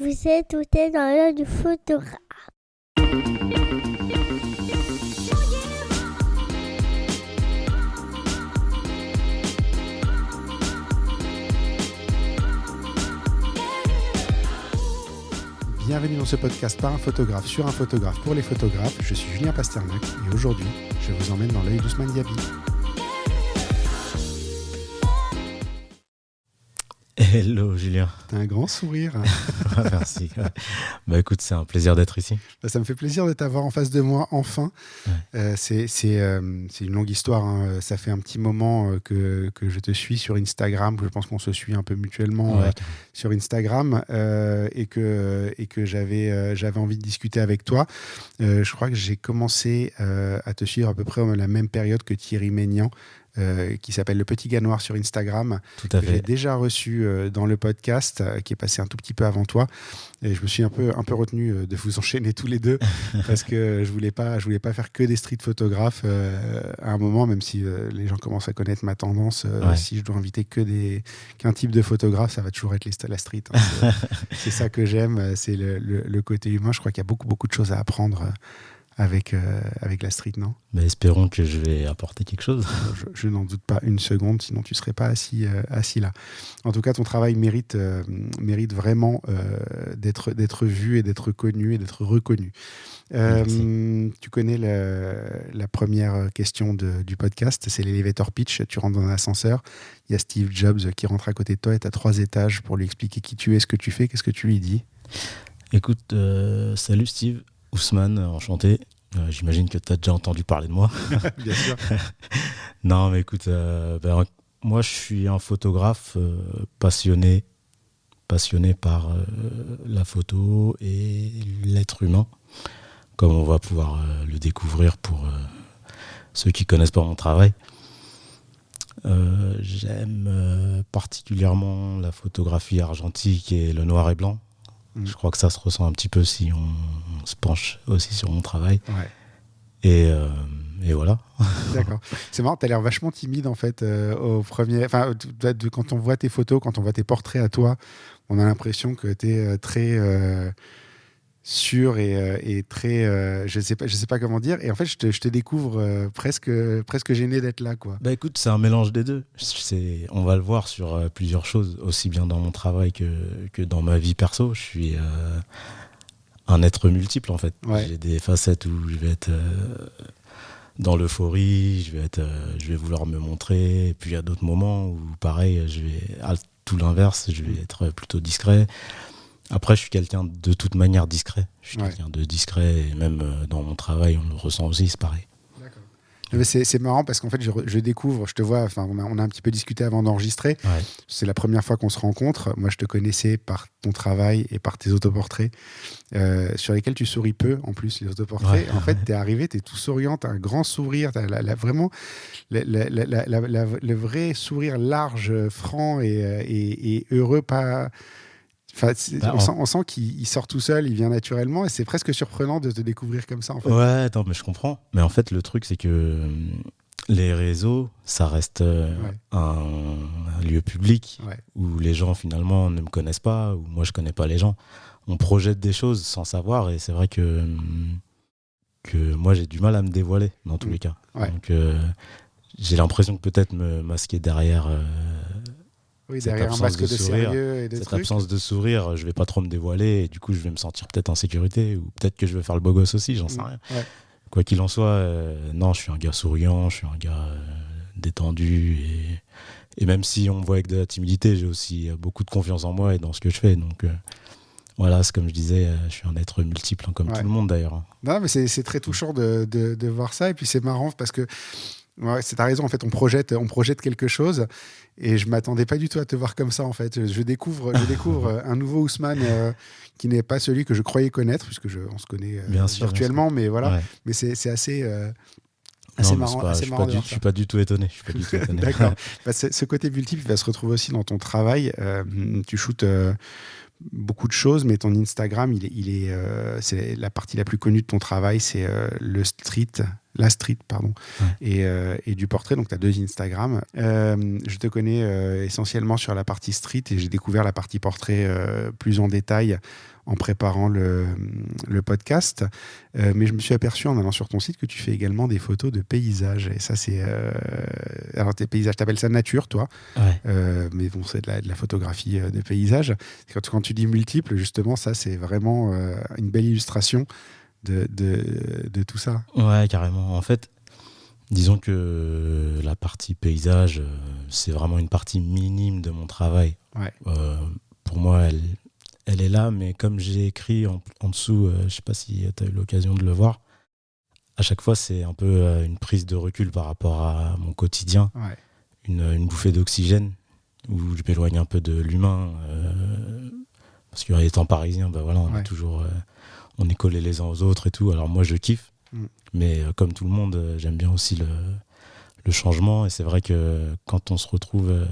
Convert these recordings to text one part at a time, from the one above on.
Vous êtes tout dans l'œil du photographe. Bienvenue dans ce podcast par un photographe sur un photographe pour les photographes. Je suis Julien Pasternak et aujourd'hui, je vous emmène dans l'œil d'Ousmane Diaby. Hello Julien. T'as un grand sourire. Merci. Bah écoute, c'est un plaisir d'être ici. Ça me fait plaisir de t'avoir en face de moi, enfin. Ouais. C'est une longue histoire. Hein. Ça fait un petit moment que je te suis sur Instagram. Je pense qu'on se suit un peu mutuellement sur Instagram et que j'avais envie de discuter avec toi. Je crois que j'ai commencé à te suivre à peu près à la même période que Thierry Ménian. Qui s'appelle Le Petit Gars Noir sur Instagram. Tout à fait. J'ai déjà reçu dans le podcast, qui est passé un tout petit peu avant toi. Et je me suis un peu retenu de vous enchaîner tous les deux parce que je voulais pas faire que des street photographes à un moment, même si les gens commencent à connaître ma tendance. Si je dois inviter qu'un type de photographe, ça va toujours être la street. Hein. C'est ça que j'aime, c'est le côté humain. Je crois qu'il y a beaucoup de choses à apprendre avec la street, non ? Mais espérons que je vais apporter quelque chose. Je n'en doute pas une seconde, sinon tu ne serais pas assis là. En tout cas, ton travail mérite vraiment d'être vu et d'être connu et d'être reconnu. Tu connais la première question du podcast, c'est l'elevator pitch. Tu rentres dans un ascenseur, il y a Steve Jobs qui rentre à côté de toi et tu as 3 étages pour lui expliquer qui tu es, ce que tu fais. Qu'est-ce que tu lui dis ? Écoute, salut Steve. Ousmane, enchanté. J'imagine que tu as déjà entendu parler de moi. Bien sûr. Non, mais écoute, moi je suis un photographe passionné par la photo et l'être humain, comme on va pouvoir le découvrir pour ceux qui ne connaissent pas mon travail. J'aime particulièrement la photographie argentique et le noir et blanc. Je crois que ça se ressent un petit peu si on se penche aussi sur mon travail. Ouais. Et voilà. D'accord. C'est marrant, tu as l'air vachement timide en fait au premier. Enfin, quand on voit tes photos, quand on voit tes portraits à toi, on a l'impression que tu es très sûr et très. Je sais pas comment dire. Et en fait, je te découvre presque gêné d'être là, quoi. Bah écoute, c'est un mélange des deux. On va le voir sur plusieurs choses, aussi bien dans mon travail que dans ma vie perso. Je suis un être multiple en fait. Ouais. J'ai des facettes où je vais être dans l'euphorie, je vais vouloir me montrer. Et puis il y a d'autres moments où pareil, tout l'inverse, je vais être plutôt discret. Après, je suis quelqu'un de toute manière discret. Je suis quelqu'un de discret et même dans mon travail, on le ressent aussi, c'est pareil. D'accord. Mais c'est marrant parce qu'en fait, je découvre, je te vois, on a un petit peu discuté avant d'enregistrer. Ouais. C'est la première fois qu'on se rencontre. Moi, je te connaissais par ton travail et par tes autoportraits sur lesquels tu souris peu, en plus, les autoportraits. Ouais. En fait, t'es arrivé, t'es tout souriant, t'as un grand sourire, t'as vraiment le vrai sourire large, franc et heureux, pas... Enfin, on sent qu'il sort tout seul, il vient naturellement et c'est presque surprenant de te découvrir comme ça en fait. Ouais, attends, mais je comprends. Mais en fait, le truc, c'est que les réseaux, ça reste un lieu public où les gens finalement ne me connaissent pas, où moi je connais pas les gens. On projette des choses sans savoir et c'est vrai que moi j'ai du mal à me dévoiler dans tous les cas. Ouais. Donc j'ai l'impression que peut-être me masquer derrière... derrière un masque de sérieux et cette absence de sourire, je vais pas trop me dévoiler et du coup je vais me sentir peut-être en sécurité ou peut-être que je vais faire le beau gosse aussi, j'en sais rien. Ouais. Quoi qu'il en soit, non, je suis un gars souriant, je suis un gars détendu et même si on me voit avec de la timidité, j'ai aussi beaucoup de confiance en moi et dans ce que je fais. Donc voilà, c'est comme je disais, je suis un être multiple, hein, comme tout le monde d'ailleurs. Non, mais c'est très touchant de voir ça et puis c'est marrant parce que t'as raison, en fait, on projette quelque chose et je m'attendais pas du tout à te voir comme ça, en fait. Je découvre un nouveau Ousmane qui n'est pas celui que je croyais connaître, puisque on se connaît virtuellement, mais voilà. Ouais. Mais c'est assez marrant. Je suis pas du tout étonné. D'accord. Ce côté multiple va se retrouver aussi dans ton travail. Tu shootes beaucoup de choses, mais ton Instagram, c'est la partie la plus connue de ton travail, c'est le street La street, pardon, Ouais. et du portrait. Donc, tu as 2 Instagram. Je te connais essentiellement sur la partie street et j'ai découvert la partie portrait plus en détail en préparant le podcast. Mais je me suis aperçu en allant sur ton site que tu fais également des photos de paysages. Et ça, c'est... Alors, tes paysages, tu appelles ça nature, toi. Ouais. Mais bon, c'est de la photographie de paysages. Quand tu dis multiple, justement, ça, c'est vraiment une belle illustration de tout ça. Ouais, carrément. En fait, disons que la partie paysage, c'est vraiment une partie minime de mon travail. Ouais. Pour moi, elle est là, mais comme j'ai écrit en dessous, je ne sais pas si tu as eu l'occasion de le voir, à chaque fois, c'est un peu une prise de recul par rapport à mon quotidien, Ouais. une bouffée d'oxygène, où je m'éloigne un peu de l'humain. Parce qu'en étant parisien, bah voilà, on est toujours... on est collés les uns aux autres et tout. Alors moi, je kiffe. Mais comme tout le monde, j'aime bien aussi le changement. Et c'est vrai que quand on se retrouve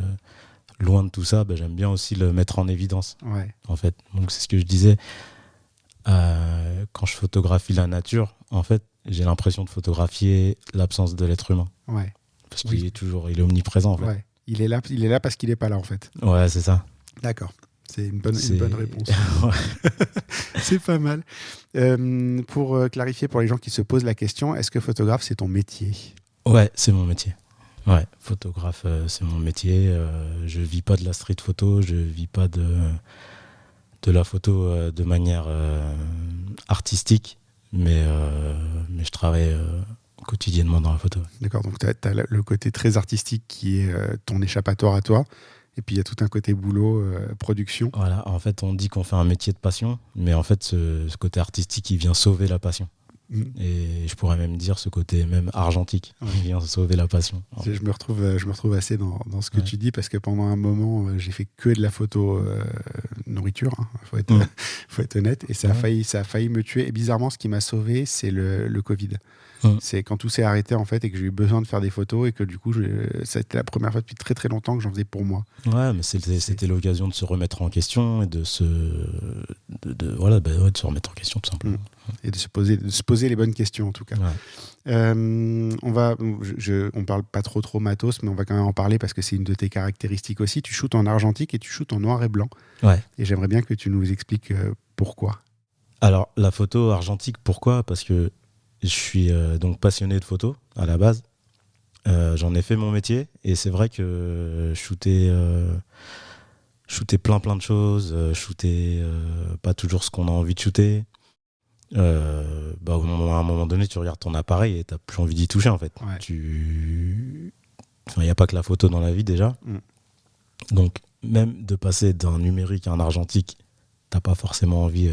loin de tout ça, bah, j'aime bien aussi le mettre en évidence. Ouais. En fait. Donc c'est ce que je disais. Quand je photographie la nature, en fait, j'ai l'impression de photographier l'absence de l'être humain. Ouais. Parce qu'il est toujours, il est omniprésent. En fait. Ouais. Il est là parce qu'il n'est pas là, en fait. Ouais, c'est ça. D'accord. C'est une bonne réponse. Ouais. C'est pas mal. Pour clarifier pour les gens qui se posent la question, est-ce que photographe, c'est ton métier ? Ouais, c'est mon métier. Ouais, photographe, c'est mon métier. Je vis pas de la street photo, je vis pas de la photo de manière artistique, mais je travaille quotidiennement dans la photo. D'accord, donc tu as le côté très artistique qui est ton échappatoire à toi. Et puis il y a tout un côté boulot, production. Voilà, en fait, on dit qu'on fait un métier de passion, mais en fait, ce côté artistique, il vient sauver la passion. Et je pourrais même dire ce côté même argentique, il vient sauver la passion. Je me retrouve assez dans ce que tu dis, parce que pendant un moment, j'ai fait que de la photo nourriture, hein, faut être honnête, et ça a failli me tuer. Et bizarrement, ce qui m'a sauvé, c'est le Covid. C'est quand tout s'est arrêté, en fait, et que j'ai eu besoin de faire des photos, et que du coup, ça a été la première fois depuis très très longtemps que j'en faisais pour moi. Ouais, mais c'était l'occasion de se remettre en question et de se remettre en question, tout simplement. Et de se poser les bonnes questions, en tout cas. Ouais. On parle pas trop matos, mais on va quand même en parler parce que c'est une de tes caractéristiques aussi. Tu shootes en argentique et tu shootes en noir et blanc. Ouais. Et j'aimerais bien que tu nous expliques pourquoi. Alors, la photo argentique, pourquoi ? Parce que je suis donc passionné de photo à la base. J'en ai fait mon métier et c'est vrai que shooter plein de choses, shooter pas toujours ce qu'on a envie de shooter. À un moment donné, tu regardes ton appareil et t'as plus envie d'y toucher, en fait. Ouais. Il n'y a pas que la photo dans la vie déjà. Donc même de passer d'un numérique à un argentique, t'as pas forcément envie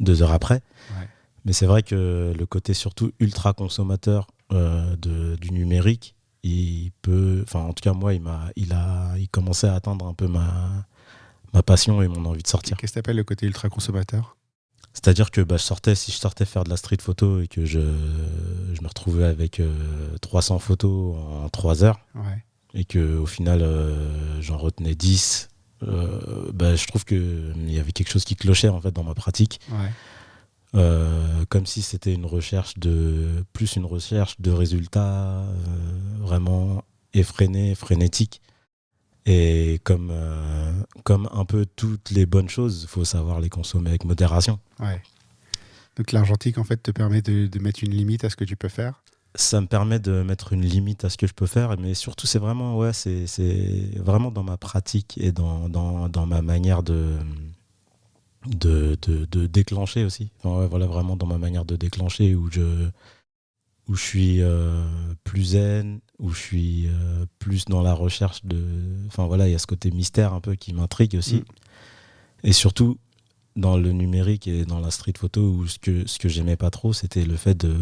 2 heures après. Ouais. Mais c'est vrai que le côté surtout ultra consommateur du numérique, il peut, en tout cas moi, il commençait à atteindre un peu ma passion et mon envie de sortir. Qu'est-ce que t'appelles le côté ultra consommateur ? C'est-à-dire que si je sortais faire de la street photo et que je me retrouvais avec 300 photos en 3 heures, et qu'au final j'en retenais 10, je trouve qu'il y avait quelque chose qui clochait, en fait, dans ma pratique. Comme si c'était une recherche de résultats vraiment effrénés, frénétiques. Et comme un peu toutes les bonnes choses, il faut savoir les consommer avec modération. Ouais. Donc l'argentique, en fait, te permet de mettre une limite à ce que tu peux faire ? Ça me permet de mettre une limite à ce que je peux faire, mais surtout, c'est vraiment dans ma pratique et dans ma manière de déclencher aussi. Vraiment dans ma manière de déclencher, où je suis plus zen, où je suis plus dans la recherche de... il y a ce côté mystère un peu qui m'intrigue aussi. Et surtout, dans le numérique et dans la street photo, où ce que j'aimais pas trop, c'était le fait de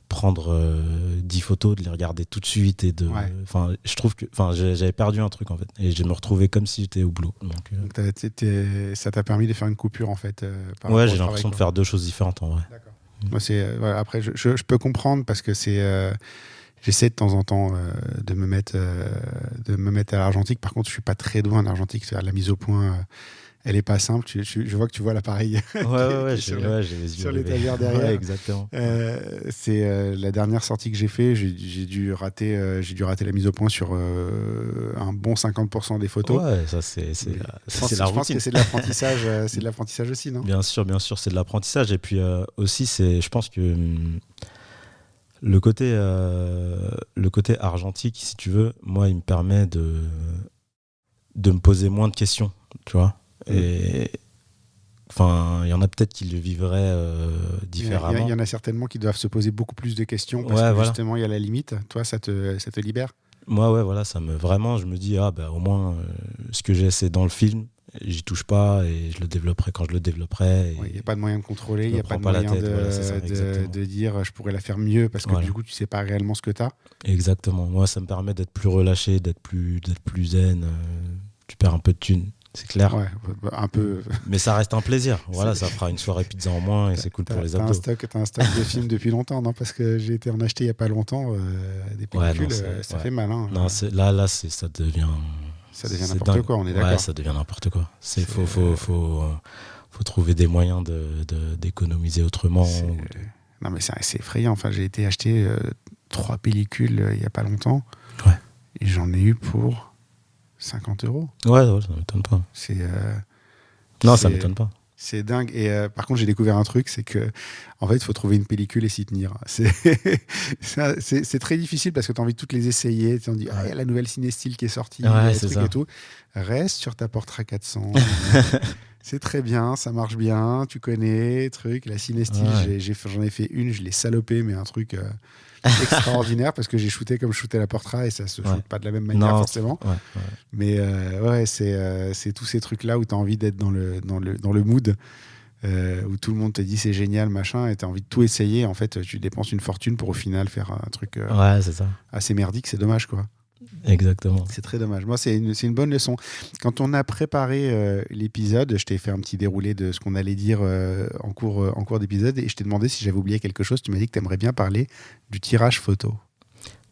prendre 10 photos, de les regarder tout de suite, et je trouve que j'avais perdu un truc, en fait, et je me retrouvais comme si j'étais au boulot. Donc ça t'a permis de faire une coupure, en fait, j'ai l'impression de faire 2 choses différentes, en vrai. D'accord. Moi, après, je peux comprendre, parce que j'essaie de temps en temps de me mettre à l'argentique. Par contre, je suis pas très doué en argentique, c'est-à-dire la mise au point Elle est pas simple. Je vois que tu vois l'appareil j'ai les yeux sur rivés. l'étagère derrière. Ouais, exactement. C'est la dernière sortie que j'ai fait. J'ai dû rater la mise au point sur un bon 50% des photos. Ouais, ça c'est la routine. Je pense que c'est de l'apprentissage. C'est de l'apprentissage aussi, non ? Bien sûr, c'est de l'apprentissage. Et puis aussi, je pense que le côté argentique, si tu veux, moi, il me permet de me poser moins de questions, tu vois. Et enfin, il y en a peut-être qui le vivraient différemment. Il y en a certainement qui doivent se poser beaucoup plus de questions parce que justement, il y a la limite. Toi, ça te libère ? Moi, ouais, voilà, vraiment, je me dis, au moins, ce que j'ai, c'est dans le film. J'y touche pas et je le développerai quand je le développerai. Il n'y a pas de moyen de contrôler, il n'y a pas de moyen de dire je pourrais la faire mieux parce que du coup tu sais pas réellement ce que tu as. Exactement. Moi, ça me permet d'être plus relâché, d'être plus zen. Tu perds un peu de thunes, c'est clair. Ouais, un peu. Mais ça reste un plaisir. Voilà, ça fera une soirée pizza en moins et c'est cool pour les abdos. T'as un stock de films depuis longtemps, non ? Parce que j'ai été en acheter il n'y a pas longtemps des pellicules, ça fait mal. Hein. Non, là, ça devient. Ça devient n'importe quoi, on est d'accord. Ouais, ça devient n'importe quoi. Faut trouver des moyens d'économiser autrement. Non, mais c'est effrayant. Enfin, j'ai été acheter 3 pellicules il n'y a pas longtemps. Ouais. Et j'en ai eu pour 50 €. Ouais, ça m'étonne pas. Ça m'étonne pas. C'est dingue. Et par contre, j'ai découvert un truc, c'est que en fait, il faut trouver une pellicule et s'y tenir. C'est très difficile parce que tu as envie de toutes les essayer. Tu te dis, il y a la nouvelle Cinestyle qui est sortie, et tout. Reste sur ta Portra 400. C'est très bien, ça marche bien, tu connais, truc. La Cinestyle, j'en ai fait une, je l'ai salopée, mais un truc extraordinaire parce que j'ai shooté comme je shootais la Portra et ça se shoot pas de la même manière forcément. Mais c'est tous ces trucs-là où tu as envie d'être dans le mood, où tout le monde te dit c'est génial, machin, et tu as envie de tout essayer. En fait, tu dépenses une fortune pour au final faire un truc c'est ça. assez merdique, c'est dommage, quoi. Exactement. C'est très dommage. Moi, c'est une bonne leçon. Quand on a préparé l'épisode, je t'ai fait un petit déroulé de ce qu'on allait dire en cours d'épisode et je t'ai demandé si j'avais oublié quelque chose. Tu m'as dit que tu aimerais bien parler du tirage photo.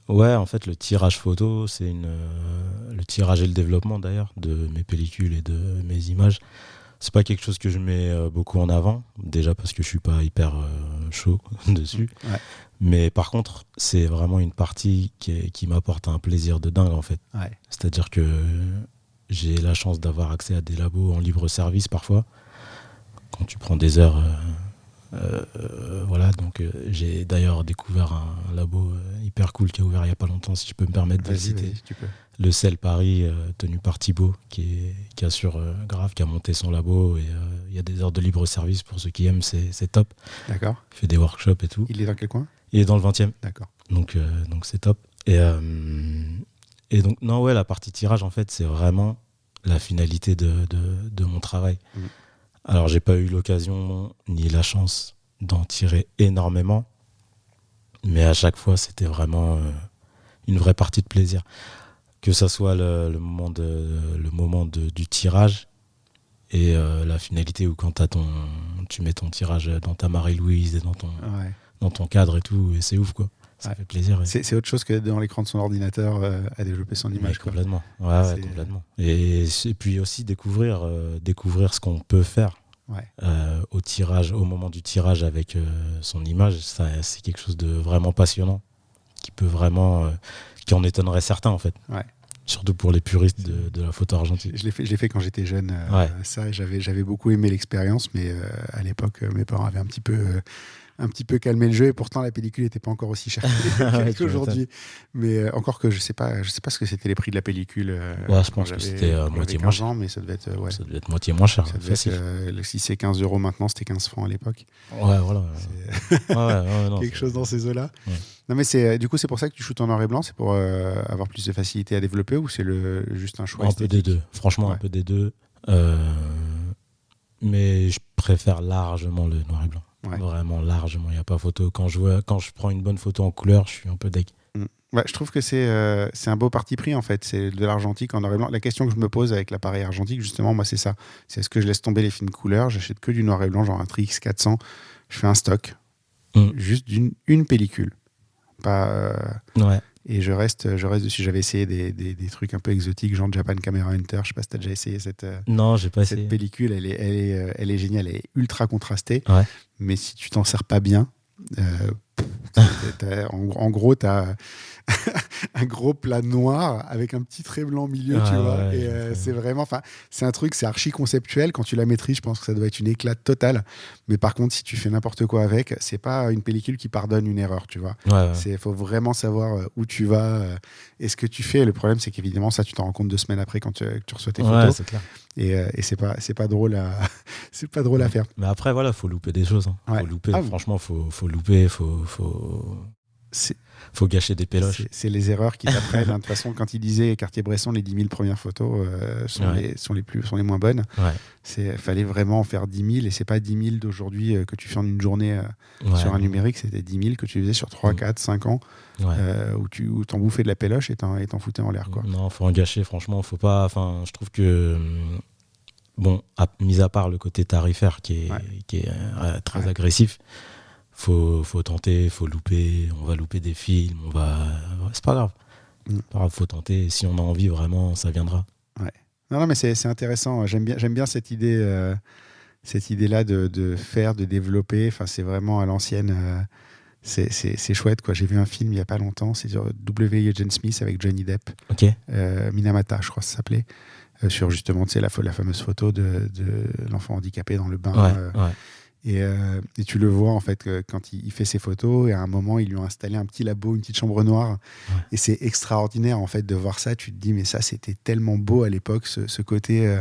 Ouais, en fait, le tirage photo, c'est le tirage et le développement d'ailleurs de mes pellicules et de mes images. C'est pas quelque chose que je mets beaucoup en avant, déjà parce que je suis pas hyper chaud dessus. Ouais. Mais par contre, c'est vraiment une partie qui m'apporte un plaisir de dingue en fait. Ouais. C'est-à-dire que j'ai la chance d'avoir accès à des labos en libre service parfois. Quand tu prends des heures, voilà. Donc j'ai d'ailleurs découvert un labo hyper cool qui a ouvert il y a pas longtemps, si je peux me permettre de le citer. Tu peux. Le CEL Paris, tenu par Thibaut, qui assure grave, qui a monté son labo. Et il y a des heures de libre service pour ceux qui aiment, c'est top. D'accord. Il fait des workshops et tout. Il est dans quel coin ? Il est dans le 20e. D'accord. Donc c'est top. Et donc, non, ouais, la partie tirage, en fait, c'est vraiment la finalité de mon travail. Mmh. Alors, j'ai pas eu l'occasion ni la chance d'en tirer énormément, mais à chaque fois, c'était vraiment une vraie partie de plaisir. Que ça soit le moment du tirage et la finalité où quand tu mets ton tirage dans ta Marie-Louise et dans ton cadre et tout, et c'est ouf, quoi. Ça fait plaisir. C'est autre chose que dans l'écran de son ordinateur à développer son image. Complètement. Ouais, complètement. Et puis aussi découvrir ce qu'on peut faire au tirage, au moment du tirage avec son image. Ça, c'est quelque chose de vraiment passionnant qui peut vraiment... qui en étonnerait certains en fait. Ouais. Surtout pour les puristes de la photo argentique. Je l'ai fait quand j'étais jeune. Ça, j'avais beaucoup aimé l'expérience, mais à l'époque, mes parents avaient un petit peu calmé le jeu et pourtant la pellicule n'était pas encore aussi chère qu'aujourd'hui. Mais encore que je sais pas ce que c'était les prix de la pellicule. Je pense que c'était moitié moins cher. Mais ça devait être ça devait être moitié moins cher. Si c'est 15 € maintenant, c'était 15 francs à l'époque. Ouais, voilà. Quelque chose dans ces eaux-là. Ouais. Non, mais du coup, c'est pour ça que tu shootes en noir et blanc, c'est pour avoir plus de facilité à développer ou c'est juste un choix esthétique ? Un peu des deux. Franchement, un peu des deux. Mais je préfère largement le noir et blanc. Ouais. Vraiment largement, il n'y a pas photo. Quand je prends une bonne photo en couleur, je suis un peu deg. Ouais, je trouve que c'est un beau parti pris en fait. C'est de l'argentique en noir et blanc. La question que je me pose avec l'appareil argentique, justement, moi, c'est ça. C'est est-ce que je laisse tomber les films couleurs ? J'achète que du noir et blanc, genre un Trix 400. Je fais un stock, juste d'une pellicule. Pas Et je reste dessus. J'avais essayé des trucs un peu exotiques, genre Japan Camera Hunter. Je sais pas si tu as déjà essayé Non, j'ai pas cette essayé. pellicule. Elle est géniale, elle est ultra contrastée. Ouais. Mais si tu t'en sers pas bien, en gros, tu as un gros plat noir avec un petit trait blanc au milieu, tu vois. Ouais, Et c'est vraiment, c'est un truc, c'est archi conceptuel. Quand tu la maîtrises, je pense que ça doit être une éclate totale. Mais par contre, si tu fais n'importe quoi avec, c'est pas une pellicule qui pardonne une erreur, tu vois. Ouais. Faut vraiment savoir où tu vas et ce que tu fais. Le problème, c'est qu'évidemment, ça, tu t'en rends compte 2 semaines après quand tu reçois tes photos. Ouais, c'est clair. Et c'est pas drôle à c'est pas drôle à faire. Mais après, voilà, faut louper des choses. Hein. Ouais. Faut louper. Franchement, faut louper. Faut gâcher des péloches. C'est les erreurs qui t'apprennent. De toute façon, quand il disait Cartier-Bresson, les 10 000 premières photos sont les moins bonnes. Ouais. Fallait vraiment en faire 10 000 et c'est pas 10 000 d'aujourd'hui que tu fais en une journée sur un numérique. C'était 10 000 que tu faisais sur 3, 4, 5 ans où t'en bouffais de la péloche et t'en foutais en l'air, quoi. Non, faut en gâcher. Franchement, faut pas. Enfin, je trouve que bon, mis à part le côté tarifaire qui est très agressif. Faut tenter, faut louper, on va louper des films, c'est pas grave. Pas grave, faut tenter, si on a envie vraiment, ça viendra. Ouais. Non, mais c'est intéressant, j'aime bien cette idée là de faire, de développer, enfin c'est vraiment à l'ancienne, c'est chouette, quoi. J'ai vu un film il y a pas longtemps, c'est sur W. Eugene Smith avec Johnny Depp. OK. Minamata, je crois que ça s'appelait, sur justement, tu sais, la fameuse photo de l'enfant handicapé dans le bain. Ouais. Et tu le vois en fait quand il fait ses photos et à un moment ils lui ont installé un petit labo, une petite chambre noire et c'est extraordinaire en fait de voir ça. Tu te dis mais ça c'était tellement beau à l'époque, ce côté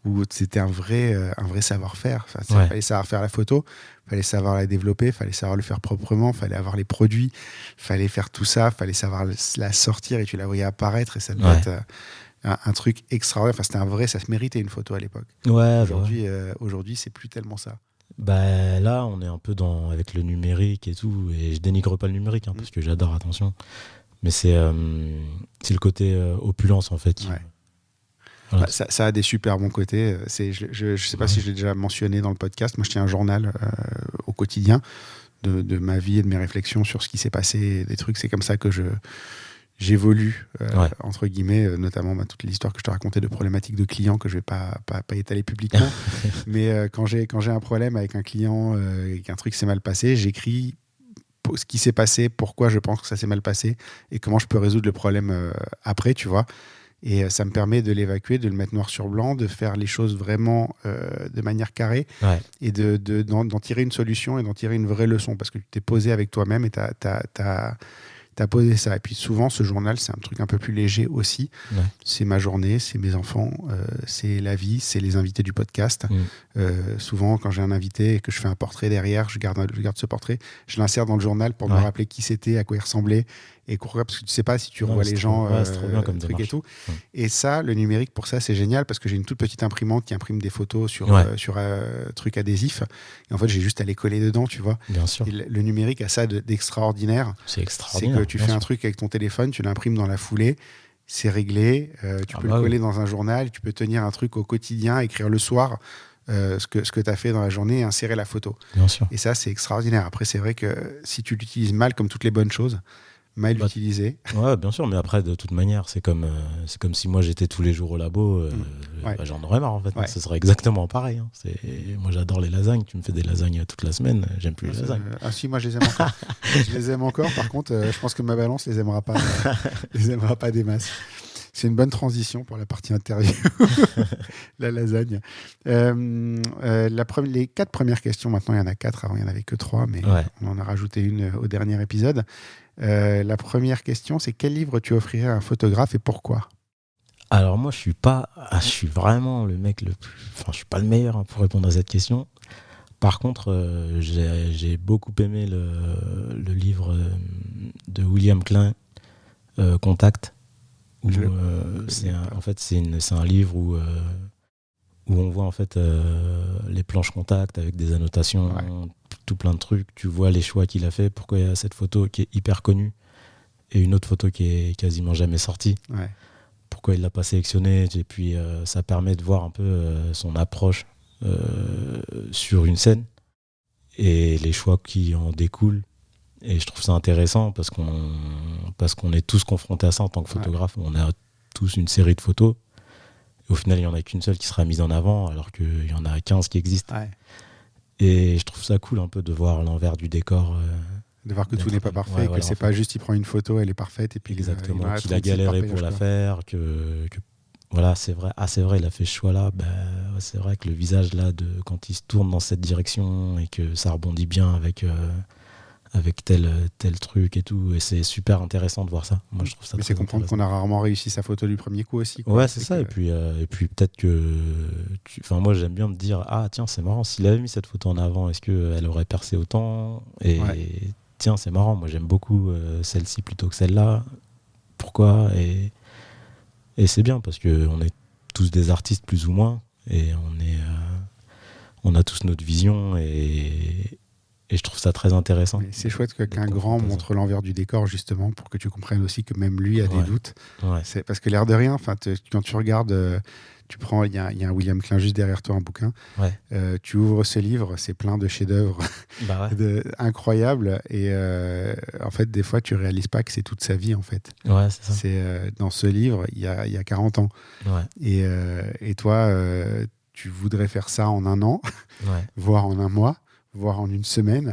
où c'était un vrai savoir-faire. Enfin, fallait savoir faire la photo, fallait savoir la développer, fallait savoir le faire proprement, fallait avoir les produits, fallait faire tout ça, fallait savoir la sortir et tu la voyais apparaître et ça devait être un truc extraordinaire. Enfin, c'était un vrai, ça se méritait une photo à l'époque. Aujourd'hui c'est plus tellement ça. Bah là, on est un peu avec le numérique et tout, et je dénigre pas le numérique parce que j'adore, attention. Mais c'est le côté opulence en fait. Voilà. Ça a des super bons côtés. Je sais pas si je l'ai déjà mentionné dans le podcast. Moi, je tiens un journal au quotidien de ma vie et de mes réflexions sur ce qui s'est passé, des trucs. C'est comme ça que j'évolue, entre guillemets, notamment toute l'histoire que je te racontais de problématiques de clients que je vais pas étaler publiquement. Mais quand j'ai un problème avec un client et qu'un truc s'est mal passé, j'écris ce qui s'est passé, pourquoi je pense que ça s'est mal passé et comment je peux résoudre le problème après, tu vois. Et ça me permet de l'évacuer, de le mettre noir sur blanc, de faire les choses vraiment de manière carrée et d'en tirer une solution et d'en tirer une vraie leçon parce que tu t'es posé avec toi-même et t'as posé ça. Et puis souvent, ce journal, c'est un truc un peu plus léger aussi. C'est ma journée, c'est mes enfants, c'est la vie, c'est les invités du podcast. Souvent, quand j'ai un invité et que je fais un portrait derrière, je garde ce portrait, je l'insère dans le journal pour me rappeler qui c'était, à quoi il ressemblait. Et parce que tu sais pas si tu revois les gens, c'est trop bien comme trucs démarche. Et tout. Et ça, le numérique, pour ça, c'est génial parce que j'ai une toute petite imprimante qui imprime des photos sur trucs adhésifs. Et en fait, j'ai juste à les coller dedans, tu vois. Bien sûr. Et le numérique a ça d'extraordinaire. C'est extraordinaire. C'est que tu fais un truc avec ton téléphone, tu l'imprimes dans la foulée, c'est réglé. Tu peux le coller dans un journal, tu peux tenir un truc au quotidien, écrire le soir ce que tu as fait dans la journée et insérer la photo. Bien sûr. Et ça, c'est extraordinaire. Après, c'est vrai que si tu l'utilises mal, comme toutes les bonnes choses, mal utilisé. Ouais, bien sûr, mais après, de toute manière, c'est comme si moi j'étais tous les jours au labo, j'en aurais marre en fait. Ce serait exactement pareil. Moi j'adore les lasagnes, tu me fais des lasagnes toute la semaine, j'aime plus les lasagnes. Si, moi je les aime encore. Je les aime encore, par contre, je pense que ma balance les aimera pas des masses. C'est une bonne transition pour la partie interview, la lasagne. Les 4 premières questions, maintenant il y en a 4, avant il n'y en avait que 3, mais on en a rajouté une au dernier épisode. La première question, c'est quel livre tu offrirais à un photographe et pourquoi ? Alors moi, je suis vraiment le mec je suis pas le meilleur pour répondre à cette question. Par contre, j'ai beaucoup aimé le livre de William Klein, Contact. C'est un livre où on voit en fait les planches contact avec des annotations, tout plein de trucs. Tu vois les choix qu'il a fait, pourquoi il y a cette photo qui est hyper connue et une autre photo qui est quasiment jamais sortie. Pourquoi il l'a pas sélectionnée. Et puis ça permet de voir un peu son approche sur une scène et les choix qui en découlent. Et je trouve ça intéressant parce qu'on est tous confrontés à ça en tant que photographe. On a tous une série de photos. Et au final, il n'y en a qu'une seule qui sera mise en avant, alors qu'il y en a 15 qui existent. Ouais. Et je trouve ça cool un peu de voir l'envers du décor. De voir que tout n'est pas parfait, que c'est pas juste il prend une photo, elle est parfaite, et puis exactement, qu'il a galéré pour la faire, que voilà, c'est vrai. Ah, c'est vrai, il a fait ce choix-là. C'est vrai que le visage là, quand il se tourne dans cette direction et que ça rebondit bien avec tel truc et tout, et c'est super intéressant de voir ça. Moi, je trouve ça. Mais c'est comprendre qu'on a rarement réussi sa photo du premier coup aussi. Quoi. Ouais, c'est ça. Que... Et puis peut-être que, moi, j'aime bien me dire, ah tiens, c'est marrant. S'il avait mis cette photo en avant, est-ce qu'elle aurait percé autant ? Et tiens, c'est marrant. Moi, j'aime beaucoup celle-ci plutôt que celle-là. Pourquoi ? Et c'est bien parce que on est tous des artistes plus ou moins, et on a tous notre vision et je trouve ça très intéressant. Mais c'est chouette qu'un grand montre l'envers du décor, justement, pour que tu comprennes aussi que même lui a des doutes. Ouais. C'est parce que l'air de rien, quand tu regardes, tu prends, il y a un William Klein juste derrière toi, un bouquin. Ouais. Tu ouvres ce livre, c'est plein de chefs-d'œuvre incroyables. Et en fait, des fois, tu réalises pas que c'est toute sa vie, en fait. Ouais, c'est ça. C'est, dans ce livre, il y a 40 ans. Ouais. Et toi, tu voudrais faire ça en un an, voire en un mois, voire en une semaine,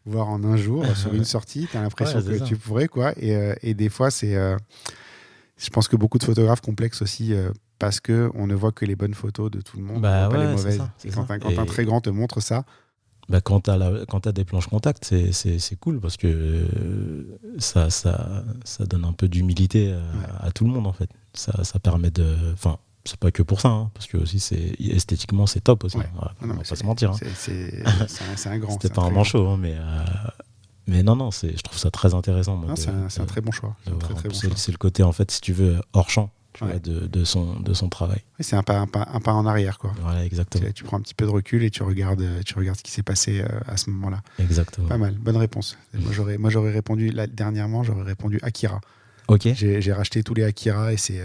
voire en un jour, sur une sortie. Tu as l'impression que tu pourrais, quoi. Et des fois, c'est... je pense que beaucoup de photographes complexent aussi parce qu'on ne voit que les bonnes photos de tout le monde, pas les mauvaises. Et quand un très grand te montre ça... quand t'as des planches contact, c'est cool parce que ça donne un peu d'humilité à tout le monde, en fait. Ça permet de... Enfin, c'est pas que pour ça, hein, parce que aussi esthétiquement c'est top aussi. Ouais. On va pas se mentir. Hein. C'est un grand. C'était pas un manchot, hein, mais non, je trouve ça très intéressant. Moi, c'est un très bon choix. C'est le côté, en fait, si tu veux, hors champ. Tu vois, de son travail. Oui, c'est un pas en arrière, quoi. Voilà, exactement. Tu prends un petit peu de recul et tu regardes ce qui s'est passé à ce moment-là. Exactement. Pas mal, bonne réponse. Moi, j'aurais répondu, dernièrement, Akira. Ok. J'ai racheté tous les Akira et c'est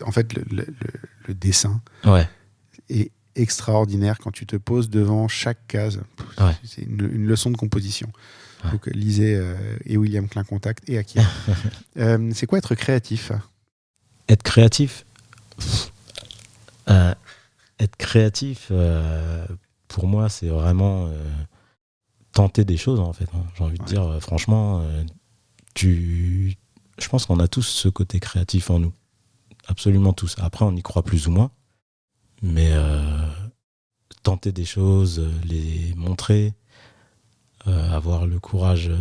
en fait le dessin est extraordinaire quand tu te poses devant chaque case. C'est une leçon de composition. Donc lisez et William Klein Contact et Akira. C'est quoi être créatif ? Être créatif, pour moi, c'est vraiment tenter des choses, en fait. Hein. J'ai envie de dire, franchement, je pense qu'on a tous ce côté créatif en nous. Absolument tous. Après, on y croit plus ou moins. Mais tenter des choses, les montrer, avoir le courage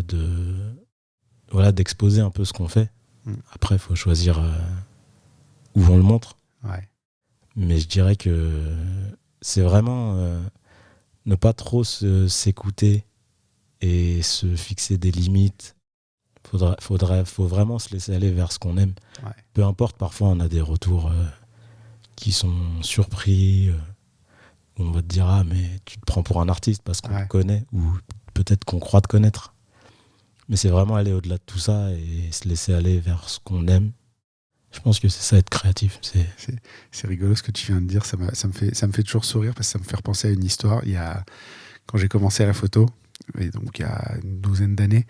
d'exposer un peu ce qu'on fait. Après, il faut choisir... où on le montre. Mais je dirais que c'est vraiment ne pas trop s'écouter et se fixer des limites. Faut vraiment se laisser aller vers ce qu'on aime. Peu importe, parfois on a des retours qui sont surpris, où on va te dire mais tu te prends pour un artiste parce qu'on te connaît, ou peut-être qu'on croit te connaître. Mais c'est vraiment aller au-delà de tout ça et se laisser aller vers ce qu'on aime. Je pense que c'est ça, être créatif. C'est rigolo ce que tu viens de dire. Ça me fait toujours sourire parce que ça me fait repenser à une histoire. Quand j'ai commencé à la photo, et donc il y a une douzaine d'années,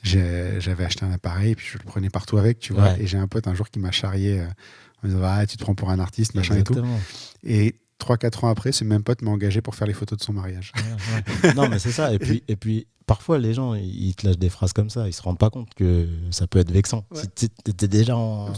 j'avais acheté un appareil et puis je le prenais partout avec, tu vois. Et j'ai un pote un jour qui m'a charrié en me disant tu te prends pour un artiste, machin. Exactement. Et tout. Et 3-4 ans après, ce même pote m'a engagé pour faire les photos de son mariage. Non, mais c'est ça. Et puis parfois, les gens, ils te lâchent des phrases comme ça. Ils se rendent pas compte que ça peut être vexant. T'es déjà en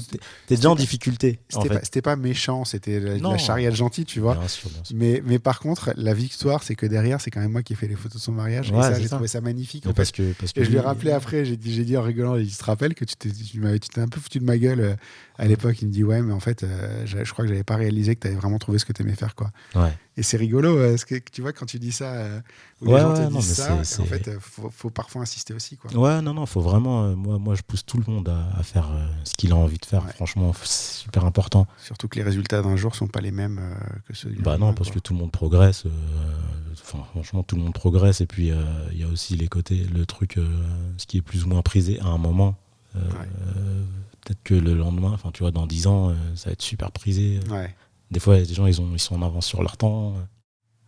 difficulté. C'était pas méchant, c'était la charriade gentille, tu vois. Bien sûr. Mais par contre, la victoire, c'est que derrière, c'est quand même moi qui ai fait les photos de son mariage. Et ça, j'ai trouvé ça magnifique. Parce que je lui ai rappelé après, j'ai dit en rigolant, il se rappelle que tu t'es un peu foutu de ma gueule à l'époque. Il me dit mais en fait, je crois que j'avais pas réalisé que tu avais vraiment trouvé ce que tu aimais faire, quoi. Et c'est rigolo, parce que tu vois, quand tu dis ça, les gens te disent ça, en fait, faut parfois insister aussi, quoi. Faut vraiment... moi, je pousse tout le monde à faire ce qu'il a envie de faire. Franchement, c'est super important. Surtout que les résultats d'un jour sont pas les mêmes que ceux du lendemain. Non, parce que tout le monde progresse. Franchement, tout le monde progresse. Et puis, il y a aussi les côtés, le truc, ce qui est plus ou moins prisé à un moment. Peut-être que le lendemain, tu vois, dans 10 ans, ça va être super prisé. Des fois, les gens, ils sont en avance sur leur temps.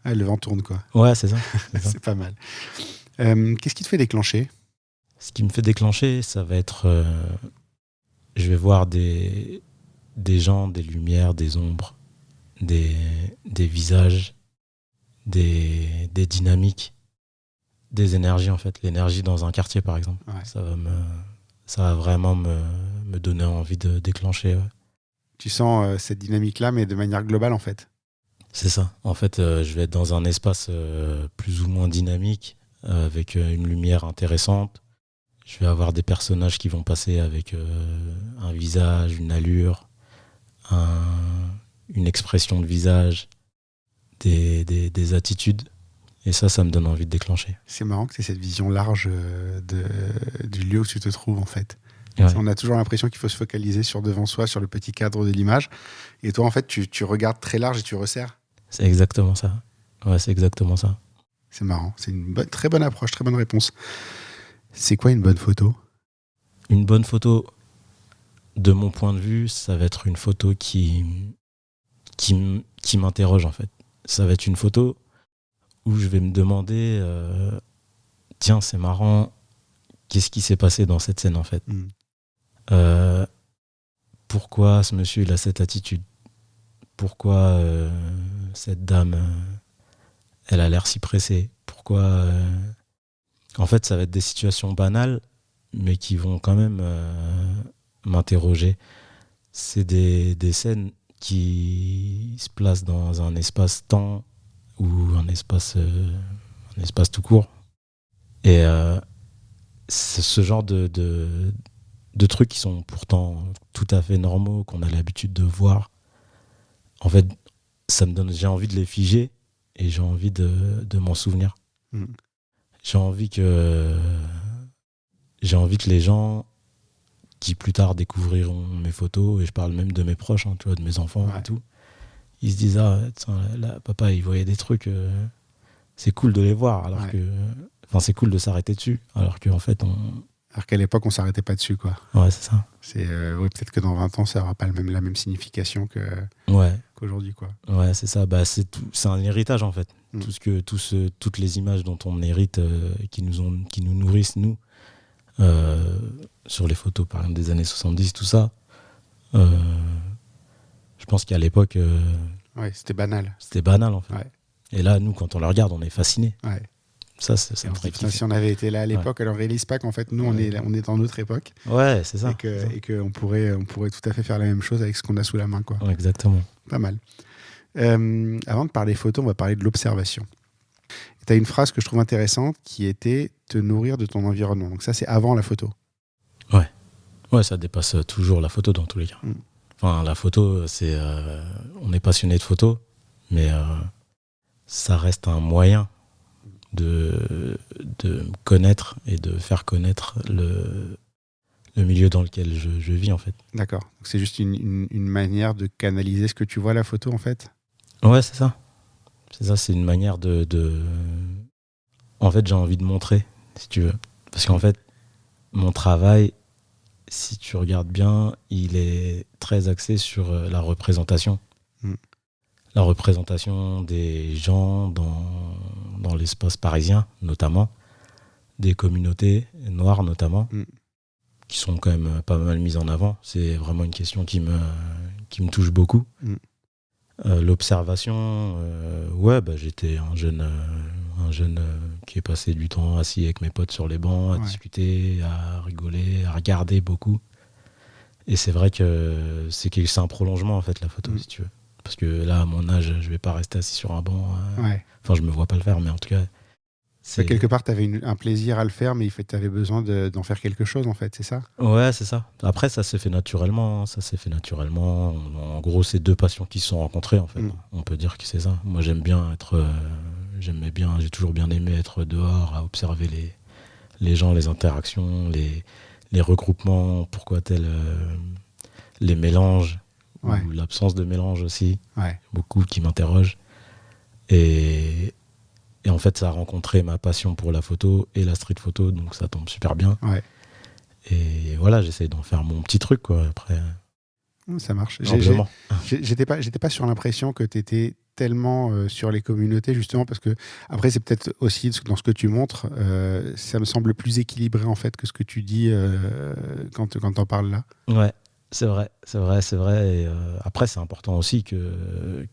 Le vent tourne, quoi. Ouais, c'est ça. C'est pas mal. Qu'est-ce qui te fait déclencher ? Ce qui me fait déclencher, ça va être... je vais voir des gens, des lumières, des ombres, des visages, des dynamiques, des énergies en fait. L'énergie dans un quartier par exemple. Ouais. Ça va vraiment me donner envie de déclencher. Ouais. Tu sens cette dynamique-là, mais de manière globale en fait. C'est ça. En fait, je vais être dans un espace plus ou moins dynamique, avec une lumière intéressante. Je vais avoir des personnages qui vont passer avec un visage, une allure, une expression de visage, des attitudes. Et ça me donne envie de déclencher. C'est marrant que tu aies cette vision large du lieu où tu te trouves, en fait. Ouais. On a toujours l'impression qu'il faut se focaliser sur devant soi, sur le petit cadre de l'image. Et toi, en fait, tu regardes très large et tu resserres. C'est exactement ça. Ouais, c'est exactement ça. C'est marrant. C'est une très bonne approche, très bonne réponse. C'est quoi une bonne photo ? Une bonne photo, de mon point de vue, ça va être une photo qui m'interroge, en fait. Ça va être une photo où je vais me demander tiens, c'est marrant, qu'est-ce qui s'est passé dans cette scène en fait ? Pourquoi ce monsieur il a cette attitude ? Pourquoi cette dame elle a l'air si pressée ? Pourquoi En fait, ça va être des situations banales, mais qui vont quand même m'interroger. C'est des scènes qui se placent dans un espace-temps ou un espace tout court. Et c'est ce genre de trucs qui sont pourtant tout à fait normaux, qu'on a l'habitude de voir. En fait, j'ai envie de les figer et j'ai envie de m'en souvenir. Mmh. J'ai envie que les gens qui plus tard découvriront mes photos, et je parle même de mes proches, hein, tu vois, de mes enfants et tout, ils se disent là, papa il voyait des trucs, c'est cool de les voir, alors que c'est cool de s'arrêter dessus, alors qu'en fait alors qu'à l'époque on s'arrêtait pas dessus, quoi. Ouais, c'est ça. Peut-être que dans 20 ans ça aura pas la même signification qu'aujourd'hui, quoi. Ouais, c'est ça. C'est un héritage en fait. Toutes les images dont on hérite, qui nous nourrissent nous, sur les photos par exemple des années 70, tout ça, je pense qu'à l'époque c'était banal. C'était banal en fait. Ouais. Et là, nous, quand on le regarde, on est fascinés. Ouais. Ça me ferait kiffer. Si on avait été là à l'époque, alors on réalise pas qu'en fait nous on est dans notre époque. Ouais, c'est ça. Et qu'on pourrait tout à fait faire la même chose avec ce qu'on a sous la main, quoi. Ouais, exactement. Pas mal. Avant de parler photo, on va parler de l'observation. Tu as une phrase que je trouve intéressante qui était te nourrir de ton environnement. Donc ça, c'est avant la photo. Ouais, ça dépasse toujours la photo dans tous les cas. Enfin, la photo, c'est on est passionné de photo, mais ça reste un moyen de me connaître et de faire connaître le milieu dans lequel je vis, en fait. D'accord. Donc c'est juste une manière de canaliser ce que tu vois à la photo, en fait ? Ouais, c'est ça. C'est une manière En fait, j'ai envie de montrer, si tu veux. Parce qu'en fait, mon travail, si tu regardes bien, il est très axé sur la représentation. La représentation des gens dans l'espace parisien, notamment, des communautés noires, notamment, qui sont quand même pas mal mises en avant. C'est vraiment une question qui me touche beaucoup. L'observation, j'étais un jeune qui est passé du temps assis avec mes potes sur les bancs, à discuter, à rigoler, à regarder beaucoup. Et c'est vrai que c'est un prolongement, en fait, la photo, si tu veux. Parce que là, à mon âge, je vais pas rester assis sur un banc. Enfin, je me vois pas le faire, mais en tout cas... Quelque part, tu avais un plaisir à le faire, mais tu avais besoin d'en faire quelque chose, en fait, c'est ça ? Ouais, c'est ça. Après, ça s'est fait naturellement. En gros, c'est deux passions qui se sont rencontrées, en fait. On peut dire que c'est ça. Moi, j'ai toujours bien aimé être dehors, à observer les gens, les interactions, les regroupements, pourquoi les mélanges, ou l'absence de mélange aussi. Beaucoup qui m'interrogent. Et en fait, ça a rencontré ma passion pour la photo et la street photo, donc ça tombe super bien. Et voilà, j'essaie d'en faire mon petit truc, quoi, après. Ça marche. J'étais J'étais pas sur l'impression que tu étais tellement sur les communautés, justement, parce que, après, c'est peut-être aussi dans ce que tu montres, ça me semble plus équilibré, en fait, que ce que tu dis quand t'en parles là. Ouais, c'est vrai. Et après, c'est important aussi qu'il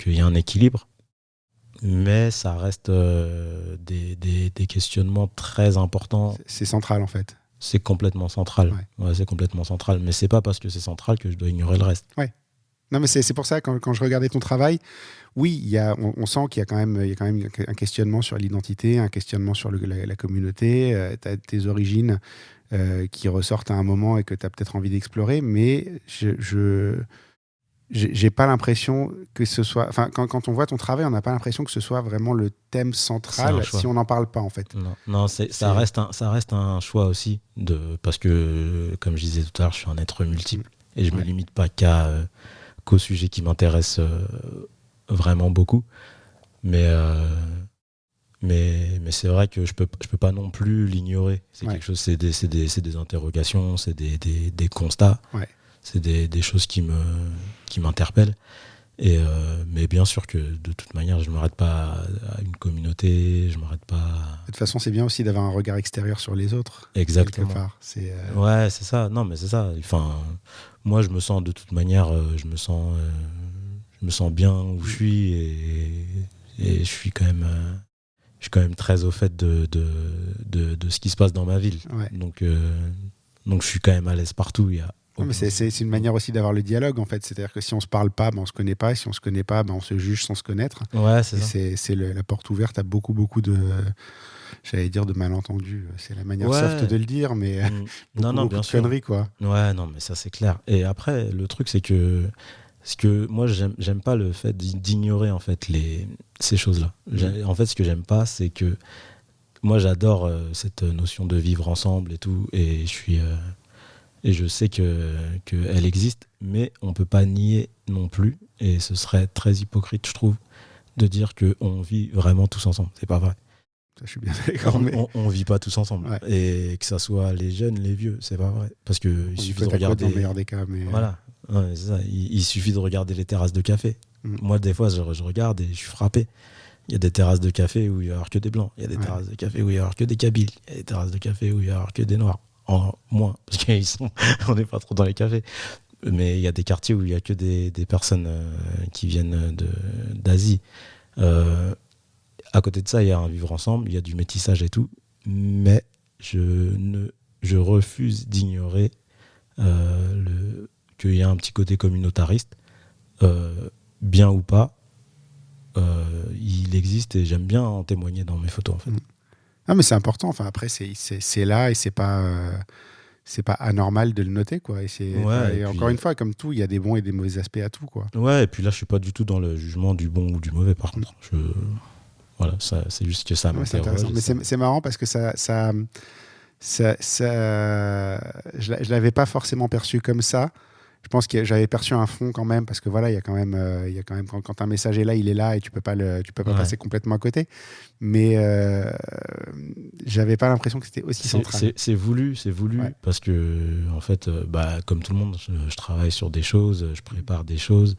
y ait un équilibre, mais ça reste des questionnements très importants. C'est central, en fait. C'est complètement central. Ouais, c'est complètement central. Mais c'est pas parce que c'est central que je dois ignorer le reste. Ouais. Non, mais c'est pour ça, quand je regardais ton travail, oui, on sent qu'il y a quand même un questionnement sur l'identité, un questionnement sur la communauté, tes origines qui ressortent à un moment et que tu as peut-être envie d'explorer, mais j'ai pas l'impression que ce soit... Enfin, quand on voit ton travail, on n'a pas l'impression que ce soit vraiment le thème central si on n'en parle pas, en fait. Non, ça reste un choix aussi, parce que, comme je disais tout à l'heure, je suis un être multiple et je me limite pas qu'aux sujets qui m'intéressent vraiment beaucoup. Mais c'est vrai que je peux pas non plus l'ignorer. C'est quelque chose, c'est des interrogations, c'est des constats. Ouais. C'est des choses qui m'interpellent. Mais bien sûr que de toute manière, je ne m'arrête pas à une communauté, je m'arrête pas... De toute façon, c'est bien aussi d'avoir un regard extérieur sur les autres. Exactement. Quelque part. Ouais, c'est ça. Non, mais c'est ça. Enfin, moi, je me sens de toute manière, je me sens bien où je suis et je suis quand même très au fait de ce qui se passe dans ma ville. Ouais. Donc, je suis quand même à l'aise partout. Non, mais c'est une manière aussi d'avoir le dialogue, en fait. C'est-à-dire que si on se parle pas, on se connaît pas. Si on se connaît pas, on se juge sans se connaître. Ouais, c'est ça. C'est la porte ouverte à beaucoup de, j'allais dire, de malentendus. C'est la manière soft de le dire, mais beaucoup bien de conneries, quoi. Ouais, non, mais ça c'est clair. Et après, le truc, c'est que moi, j'aime pas le fait d'ignorer en fait ces choses-là. En fait, ce que j'aime pas, c'est que moi, j'adore cette notion de vivre ensemble et tout, et je sais qu'elle existe, mais on ne peut pas nier non plus, et ce serait très hypocrite, je trouve, de dire qu'on vit vraiment tous ensemble. C'est pas vrai. Ça, je suis bien d'accord. On ne vit pas tous ensemble. Ouais. Et que ça soit les jeunes, les vieux, c'est pas vrai. Parce qu'il suffit de regarder... dans le meilleur des cas, mais... Voilà. Ouais, c'est ça. Il suffit de regarder les terrasses de café. Moi, des fois, je regarde et je suis frappé. Il y a des terrasses de café où il va y avoir que des blancs. Il y a des terrasses de café où il va y avoir que des kabyles. Il y a des terrasses de café où il va y avoir que des noirs. En moins, parce qu'on n'est pas trop dans les cafés. Mais il y a des quartiers où il n'y a que des personnes qui viennent d'Asie. À côté de ça, il y a un vivre ensemble, il y a du métissage et tout. Mais je refuse d'ignorer qu'il y a un petit côté communautariste. Bien ou pas, il existe et j'aime bien en témoigner dans mes photos, en fait. Non, mais c'est important. Enfin, après, c'est là et c'est pas anormal de le noter, quoi. Et encore une fois, comme tout, il y a des bons et des mauvais aspects à tout, quoi. Ouais, et puis là, je suis pas du tout dans le jugement du bon ou du mauvais, par contre. Voilà, c'est juste que ça m'interroge. Mais c'est marrant parce que je l'avais pas forcément perçu comme ça. Je pense que j'avais perçu un fond quand même, parce que voilà, il y a quand même quand un message est là, il est là et tu peux pas passer complètement à côté. Mais j'avais pas l'impression que c'était aussi central. C'est voulu, parce que en fait, comme tout le monde, je travaille sur des choses, je prépare des choses,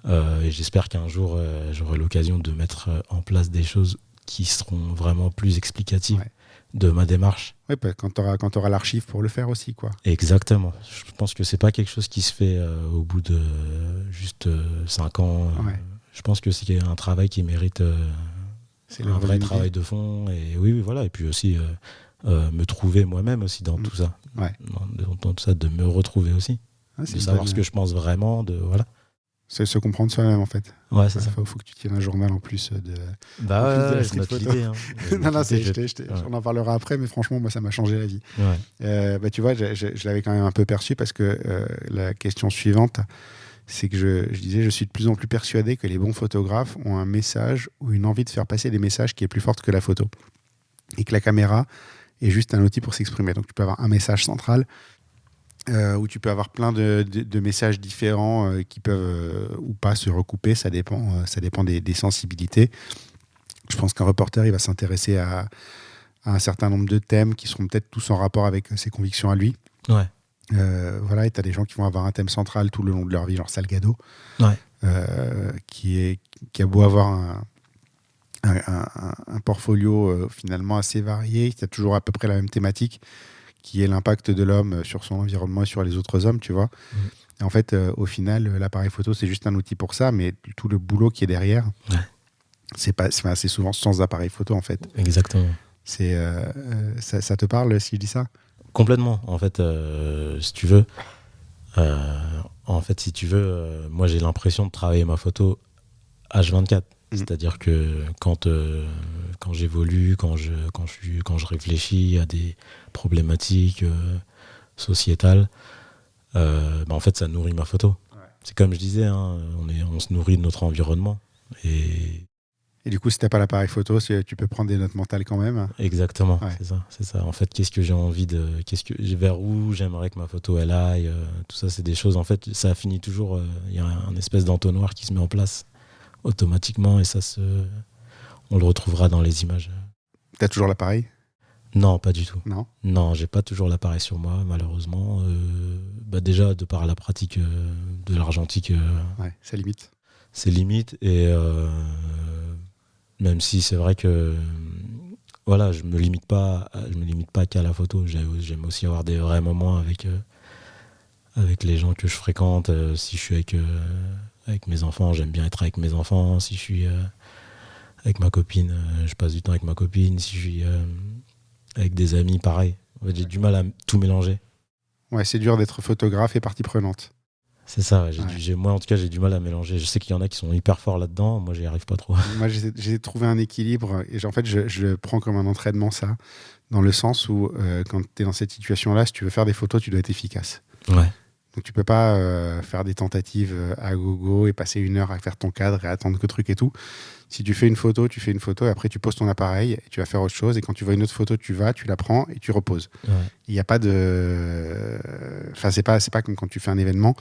et j'espère qu'un jour j'aurai l'occasion de mettre en place des choses qui seront vraiment plus explicatives de ma démarche. Oui, quand tu auras l'archive pour le faire aussi, quoi. Exactement. Je pense que c'est pas quelque chose qui se fait au bout de juste 5 ans. Je pense que c'est un travail qui mérite un vrai travail de fond. Et oui, voilà. Et puis aussi me trouver moi-même aussi dans tout ça. Dans tout ça, de me retrouver aussi. De savoir ce que je pense vraiment. Voilà. C'est se comprendre soi-même, en fait. Ouais, c'est ça. Faut que tu tiennes un journal en plus de... je note l'idée. Hein. On en parlera après, mais franchement, moi, ça m'a changé la vie. Ouais. Tu vois, je l'avais quand même un peu perçu, parce que la question suivante, c'est que je disais, je suis de plus en plus persuadé que les bons photographes ont un message ou une envie de faire passer des messages qui est plus forte que la photo. Et que la caméra est juste un outil pour s'exprimer. Donc, tu peux avoir un message central, où tu peux avoir plein de messages différents qui peuvent ou pas se recouper, ça dépend des sensibilités. Je pense qu'un reporter, il va s'intéresser à un certain nombre de thèmes qui seront peut-être tous en rapport avec ses convictions à lui. Ouais. Voilà, et tu as des gens qui vont avoir un thème central tout le long de leur vie, genre Salgado. Ouais. qui a beau avoir un portfolio finalement assez varié, qui a toujours à peu près la même thématique, qui est l'impact de l'homme sur son environnement et sur les autres hommes, tu vois. Et en fait, au final, l'appareil photo, c'est juste un outil pour ça, mais tout le boulot qui est derrière, c'est souvent sans appareil photo, en fait. Exactement. Ça te parle si je dis ça ? Complètement. En fait, si tu veux, moi j'ai l'impression de travailler ma photo H24. C'est-à-dire que quand j'évolue, quand je réfléchis à des problématiques sociétales, en fait, ça nourrit ma photo. Ouais. C'est comme je disais, hein, on se nourrit de notre environnement. Et du coup, si tu n'as pas l'appareil photo, tu peux prendre des notes mentales quand même. Exactement, ouais. C'est ça. En fait, qu'est-ce que j'ai envie vers où j'aimerais que ma photo elle aille, tout ça, c'est des choses. En fait, ça finit toujours. Il y a un espèce d'entonnoir qui se met en place automatiquement et on le retrouvera dans les images. T'as toujours l'appareil ? Non, pas du tout. Non, j'ai pas toujours l'appareil sur moi, malheureusement. Déjà, de par la pratique de l'argentique, c'est limite. C'est limite et même si c'est vrai que voilà, je me limite pas qu'à la photo. J'aime aussi avoir des vrais moments avec les gens que je fréquente. Si je suis avec mes enfants, j'aime bien être avec mes enfants. Si je suis avec ma copine, je passe du temps avec ma copine. Si je suis avec des amis, pareil. En fait, j'ai du mal à tout mélanger. Ouais, c'est dur d'être photographe et partie prenante. C'est ça, moi en tout cas j'ai du mal à mélanger. Je sais qu'il y en a qui sont hyper forts là-dedans, moi j'y arrive pas trop. Moi j'ai trouvé un équilibre et en fait je le prends comme un entraînement ça, dans le sens où quand tu es dans cette situation-là, si tu veux faire des photos, tu dois être efficace. Ouais. Donc tu peux pas faire des tentatives à gogo et passer 1 heure à faire ton cadre et attendre que truc et tout. Si tu fais une photo et après tu poses ton appareil et tu vas faire autre chose et quand tu vois une autre photo, tu la prends et tu reposes. Il n'y a pas de... Enfin c'est pas comme quand tu fais un événement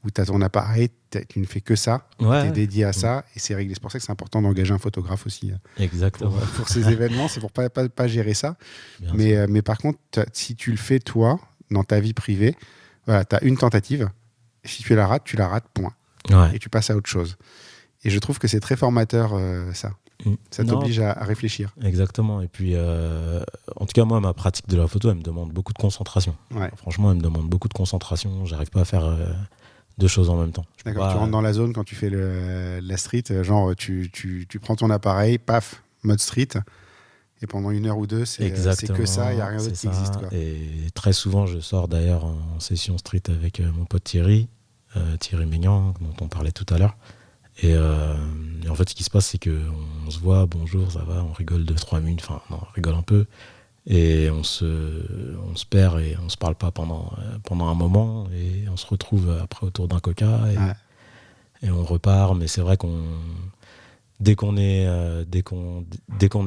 où tu as ton appareil, tu ne fais que ça, tu es dédié à ça et c'est réglé. C'est pour ça que c'est important d'engager un photographe aussi. Exactement. Pour ces événements, c'est pour pas gérer ça. Mais par contre, si tu le fais toi, dans ta vie privée, voilà, tu as une tentative. Si tu la rates, point. Et tu passes à autre chose. Et je trouve que c'est très formateur, ça. Ça t'oblige à réfléchir. Exactement. Et puis, en tout cas, moi, ma pratique de la photo, elle me demande beaucoup de concentration. Ouais. Franchement, elle me demande beaucoup de concentration. J'arrive pas à faire 2 choses en même temps. D'accord, tu rentres dans la zone quand tu fais la street. Genre, tu prends ton appareil, paf, mode street. Et pendant 1 heure ou 2, c'est que ça, il n'y a rien d'autre qui existe. Quoi. Et très souvent, je sors d'ailleurs en session street avec mon pote Thierry Maignan, dont on parlait tout à l'heure. Et en fait, ce qui se passe, c'est qu'on se voit, bonjour, ça va, on rigole 2-3 minutes, enfin, non, on rigole un peu. Et on se perd et on se parle pas pendant un moment. Et on se retrouve après autour d'un coca et on repart. Mais c'est vrai dès qu'on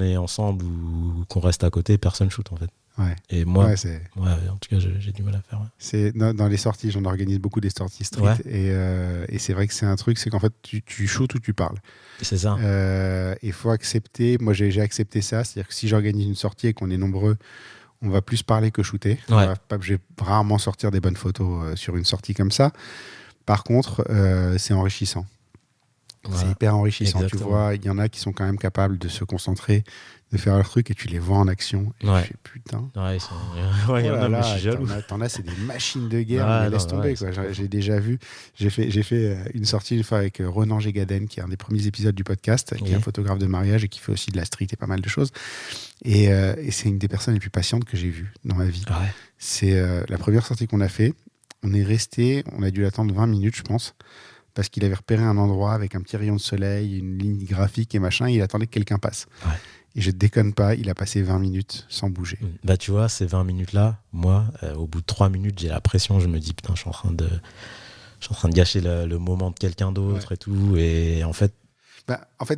est ensemble ou qu'on reste à côté, personne shoot en fait. Ouais. Et moi, en tout cas, j'ai du mal à faire. Ouais. C'est dans les sorties, j'en organise beaucoup des sorties street et c'est vrai que c'est un truc, c'est qu'en fait tu shootes ou tu parles. C'est ça. Il faut accepter. Moi, j'ai accepté ça, c'est-à-dire que si j'organise une sortie et qu'on est nombreux, on va plus parler que shooter. Je vais rarement sortir des bonnes photos sur une sortie comme ça. Par contre, c'est enrichissant. Voilà. C'est hyper enrichissant. Exactement. Tu vois, il y en a qui sont quand même capables de se concentrer, de faire leur truc et tu les vois en action. Et tu fais putain. Il y en a, mais je suis jaloux. T'en as, c'est des machines de guerre. Mais laisse tomber. Quoi. J'ai déjà vu. J'ai fait une sortie une fois avec Ronan Gégaden, qui est un des premiers épisodes du podcast, qui est un photographe de mariage et qui fait aussi de la street et pas mal de choses. Et c'est une des personnes les plus patientes que j'ai vues dans ma vie. Ah ouais. C'est la première sortie qu'on a fait. On a dû l'attendre 20 minutes, je pense. Parce qu'il avait repéré un endroit avec un petit rayon de soleil, une ligne graphique et machin, et il attendait que quelqu'un passe. Ouais. Et je ne déconne pas, il a passé 20 minutes sans bouger. Bah tu vois, ces 20 minutes-là, moi, au bout de 3 minutes, j'ai la pression, je me dis, putain, je suis en train de gâcher le moment de quelqu'un d'autre et tout, et en fait...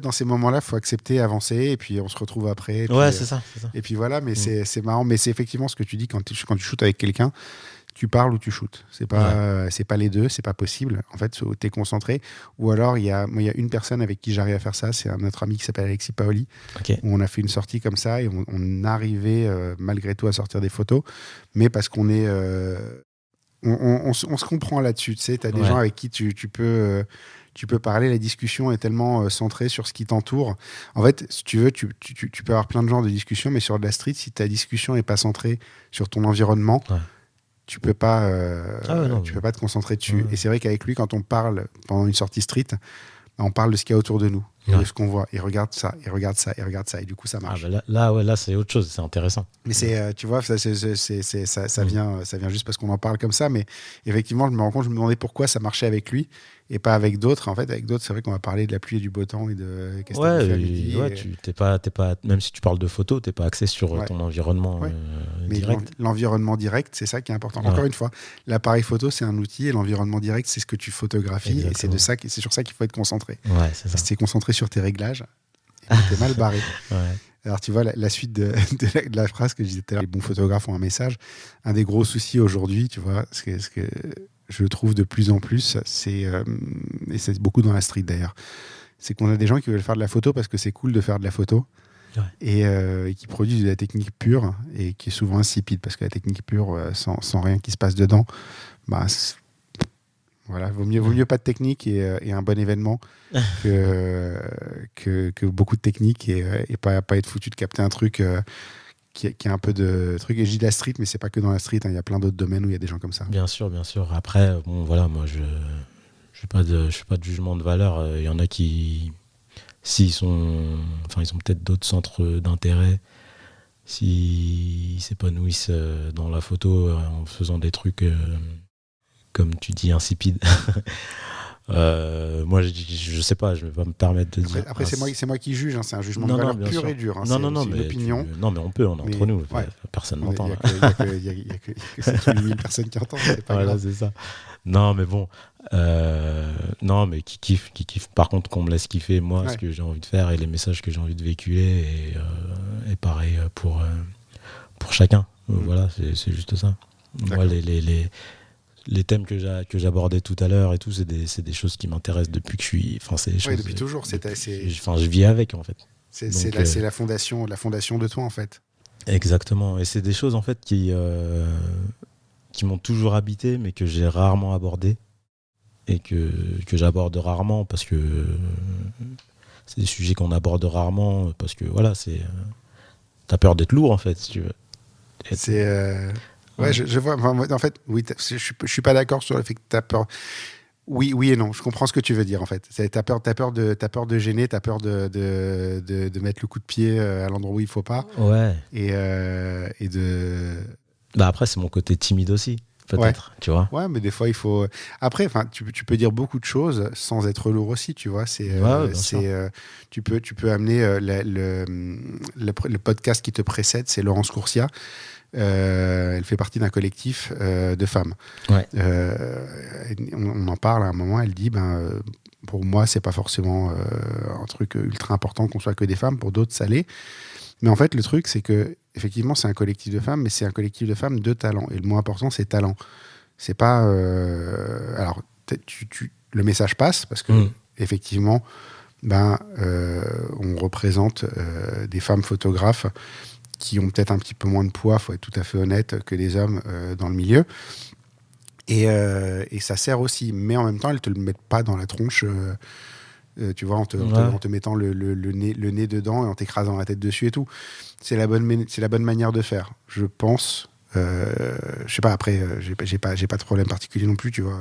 dans ces moments-là, il faut accepter, avancer, et puis on se retrouve après. C'est ça. Et puis voilà, mais c'est marrant, mais c'est effectivement ce que tu dis quand tu shootes avec quelqu'un. Tu parles ou tu shootes. C'est pas les deux, c'est pas possible. En fait, tu es concentré. Ou alors, il y a une personne avec qui j'arrive à faire ça, c'est un autre ami qui s'appelle Alexis Paoli. Okay. Où on a fait une sortie comme ça et on arrivait malgré tout à sortir des photos, mais parce qu'on est on se comprend là-dessus. Tu sais, tu as des gens avec qui tu peux parler. La discussion est tellement centrée sur ce qui t'entoure. En fait, si tu veux, tu peux avoir plein de genres de discussions, mais sur de la street, si ta discussion n'est pas centrée sur ton environnement, tu peux pas peux pas te concentrer dessus. Et c'est vrai qu'avec lui, quand on parle pendant une sortie street, on parle de ce qu'il y a autour de nous, de ce qu'on voit. Et regarde ça, et regarde ça, et regarde ça. Et du coup, ça marche. Là, c'est autre chose, c'est intéressant. Mais tu vois, ça vient juste parce qu'on en parle comme ça. Mais effectivement, je me demandais pourquoi ça marchait avec lui et pas avec d'autres. En fait, avec d'autres, c'est vrai qu'on va parler de la pluie et du beau temps et de qu'est-ce que tu fait à midi. T'es pas, même si tu parles de photos, t'es pas axé sur ton environnement direct. Mais l'environnement direct, c'est ça qui est important. Encore une fois, l'appareil photo, c'est un outil et l'environnement direct, c'est ce que tu photographies. Exactement. Et c'est sur ça qu'il faut être concentré. C'est ça. Si t'es concentré sur tes réglages, t'es mal barré. Alors, tu vois, la suite de la phrase que je disais tout à l'heure, les bons photographes ont un message. Un des gros soucis aujourd'hui, tu vois, ce que je trouve de plus en plus, et c'est beaucoup dans la street d'ailleurs, c'est qu'on a des gens qui veulent faire de la photo parce que c'est cool de faire de la photo et qui produisent de la technique pure et qui est souvent insipide parce que la technique pure, sans rien qui se passe dedans, voilà, vaut mieux pas de technique et un bon événement que beaucoup de technique et pas être foutu de capter un truc qui a un peu de truc. Et je dis de la street, mais c'est pas que dans la street, il y a plein d'autres domaines où il y a des gens comme ça. Bien sûr. Après, moi je fais pas de jugement de valeur. Il y en a qui, ils ont peut-être d'autres centres d'intérêt, s'ils s'épanouissent dans la photo en faisant des trucs comme tu dis, insipide. Moi, je sais pas, je vais pas me permettre de dire. Après, c'est moi qui juge, c'est un jugement de valeur pur et dur. C'est une opinion. Non, mais on peut, on est entre nous. Personne n'entend. Il n'y a que 7 000 personnes qui entendent. C'est pas grave. C'est ça. Non, mais bon. Non, mais qui kiffe. Par contre, qu'on me laisse kiffer, moi, ce que j'ai envie de faire et les messages que j'ai envie de véhiculer. Et pareil pour chacun. Voilà, c'est juste ça. D'accord. Moi, les thèmes que j'abordais tout à l'heure et tout, c'est des choses qui m'intéressent depuis que je suis. C'est des choses, depuis toujours. Je vis avec en fait. C'est la fondation de toi en fait. Exactement. Et c'est des choses en fait qui m'ont toujours habité, mais que j'ai rarement abordé et que j'aborde rarement parce que c'est des sujets qu'on aborde rarement parce que voilà, t'as peur d'être lourd en fait, si tu veux. Ouais, je vois. En fait, oui, je suis pas d'accord sur le fait que tu as peur. Oui et non. Je comprends ce que tu veux dire en fait. T'as peur de gêner, t'as peur de mettre le coup de pied à l'endroit où il faut pas. Ouais. Et de. Après, c'est mon côté timide aussi, peut-être. Tu vois. Ouais, mais des fois il faut. Après, tu peux dire beaucoup de choses sans être lourd aussi, tu vois. Tu peux amener le podcast qui te précède, c'est Laurence Courcia. Elle fait partie d'un collectif de femmes. On en parle à un moment, elle dit pour moi c'est pas forcément un truc ultra important qu'on soit que des femmes, pour d'autres ça l'est, mais en fait le truc c'est que effectivement c'est un collectif de femmes, mais c'est un collectif de femmes de talent, et le mot important c'est talent. C'est pas alors le message passe parce que effectivement on représente des femmes photographes qui ont peut-être un petit peu moins de poids, il faut être tout à fait honnête, que les hommes dans le milieu. Et ça sert aussi. Mais en même temps, elles ne te le mettent pas dans la tronche, tu vois, en te mettant le nez dedans et en t'écrasant la tête dessus et tout. C'est la bonne manière de faire, je pense. Je sais pas, après, j'ai pas de problème particulier non plus, tu vois.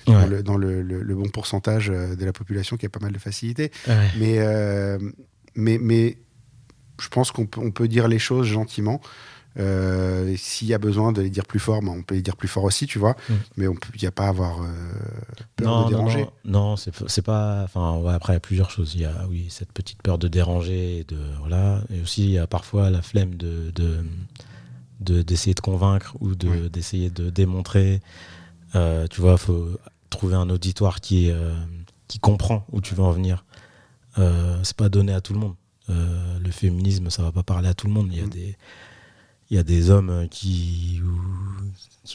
Dans le bon pourcentage de la population qui a pas mal de facilité. Mais je pense qu'on peut dire les choses gentiment. S'il y a besoin de les dire plus fort, on peut les dire plus fort aussi, tu vois. Mais il n'y a pas à avoir peur de déranger. Non, c'est pas. Après, il y a plusieurs choses. Il y a cette petite peur de déranger, et aussi il y a parfois la flemme d'essayer de convaincre ou d'essayer de démontrer. Tu vois, il faut trouver un auditoire qui comprend où tu veux en venir. C'est pas donné à tout le monde. Le féminisme, ça va pas parler à tout le monde. Il y a des hommes qui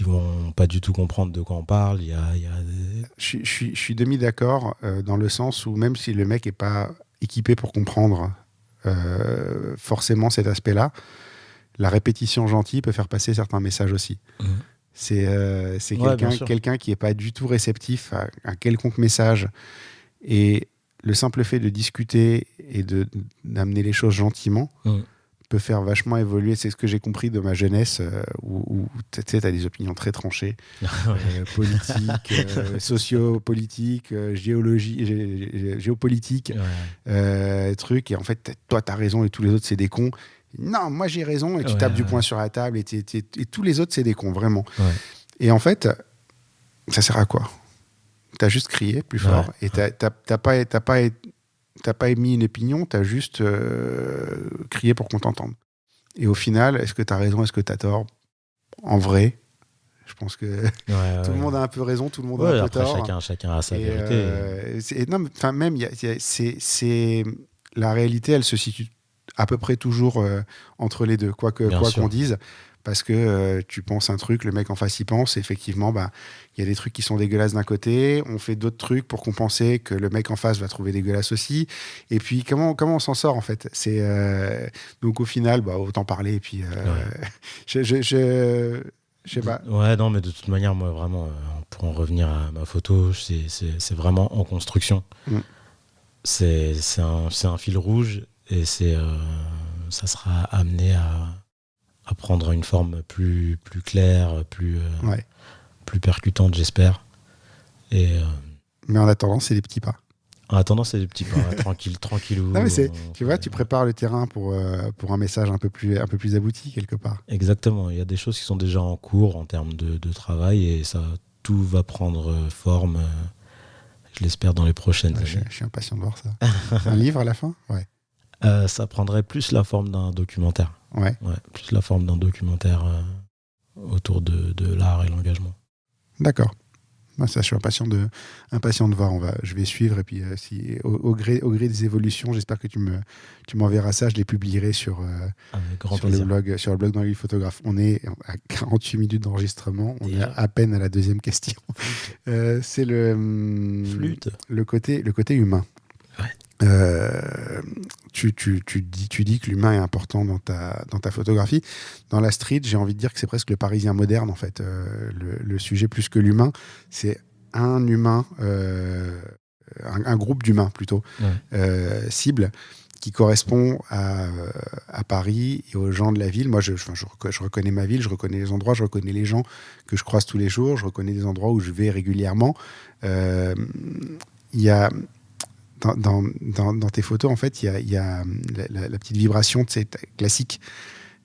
vont pas du tout comprendre de quoi on parle. Je suis demi-d'accord dans le sens où même si le mec est pas équipé pour comprendre forcément cet aspect-là, la répétition gentille peut faire passer certains messages aussi. C'est Ouais, quelqu'un qui n'est pas du tout réceptif à un quelconque message. Et le simple fait de discuter et d'amener les choses gentiment peut faire vachement évoluer. C'est ce que j'ai compris de ma jeunesse, où tu sais, t'as des opinions très tranchées, politiques, sociopolitiques, géopolitiques, trucs. Et en fait, toi, t'as raison et tous les autres, c'est des cons. Non, moi, j'ai raison. Et tu tapes du poing sur la table et tous les autres, c'est des cons, vraiment. Ouais. Et en fait, ça sert à quoi ? T'as juste crié plus fort et t'as pas émis une opinion, t'as juste crié pour qu'on t'entende. Et au final, est-ce que t'as raison, est-ce que t'as tort ? En vrai, je pense que tout le monde a un peu raison, tout le monde a un peu tort. Chacun a sa vérité. Même, la réalité, elle se situe à peu près toujours entre les deux, quoi qu'on dise. Parce que tu penses un truc, le mec en face y pense, et effectivement, y a des trucs qui sont dégueulasses d'un côté, on fait d'autres trucs pour compenser que le mec en face va trouver dégueulasse aussi. Et puis, comment on s'en sort, en fait ? Donc, au final, autant parler, et puis... je sais pas. Ouais, non, mais de toute manière, moi, vraiment, pour en revenir à ma photo, c'est vraiment en construction. C'est un fil rouge, et ça sera amené à prendre une forme plus claire, plus percutante, j'espère. Mais en attendant, c'est des petits pas. En attendant, c'est des petits pas, tranquillou. Non, mais tu vois, tu prépares le terrain pour un message un peu plus abouti, quelque part. Exactement. Il y a des choses qui sont déjà en cours en termes de travail, et tout va prendre forme, je l'espère, dans les prochaines années. Je suis impatient de voir ça. Un livre à la fin ? Ouais. Ça prendrait plus la forme d'un documentaire. Ouais, plus la forme d'un documentaire autour de l'art et l'engagement. D'accord. Ça, je suis impatient de voir. Je vais suivre, et puis au gré des évolutions, j'espère que tu m'enverras ça. Je les publierai sur le blog dans les photographes. On est à 48 minutes d'enregistrement. On est à peine à la deuxième question. C'est le côté humain. Tu dis que l'humain est important dans ta photographie. Dans la street, j'ai envie de dire que c'est presque le Parisien moderne, en fait. Le sujet, plus que l'humain, c'est un humain, un groupe d'humains plutôt, cible, qui correspond à Paris et aux gens de la ville. Moi, je reconnais ma ville, je reconnais les endroits, je reconnais les gens que je croise tous les jours, je reconnais des endroits où je vais régulièrement. Il y a... Dans tes photos, en fait, il y a la petite vibration classique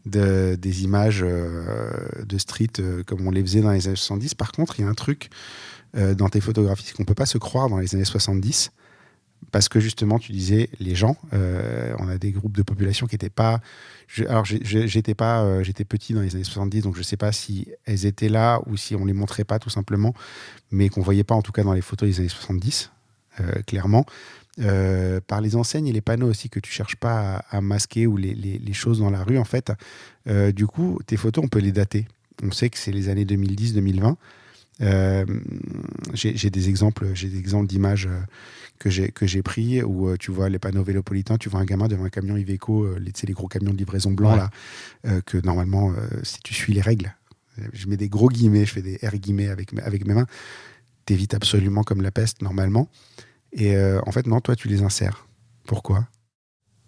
des images de street comme on les faisait dans les années 70. Par contre, il y a un truc dans tes photographies, c'est qu'on ne peut pas se croire dans les années 70, parce que justement, tu disais, les gens, on a des groupes de population qui n'étaient pas... j'étais petit dans les années 70, donc je ne sais pas si elles étaient là ou si on ne les montrait pas, tout simplement, mais qu'on ne voyait pas, en tout cas, dans les photos des années 70, clairement. Par les enseignes et les panneaux aussi que tu cherches pas à masquer, ou les choses dans la rue, en fait. Du coup, tes photos, on peut les dater. On sait que c'est les années 2010-2020. J'ai des exemples d'images que j'ai pris où tu vois les panneaux vélopolitains, tu vois un gamin devant un camion Iveco, les gros camions de livraison blancs là, que normalement, si tu suis les règles, je mets des gros guillemets, je fais des R guillemets avec mes mains, t'évites absolument comme la peste normalement. Et en fait, non, toi, tu les insères. Pourquoi ?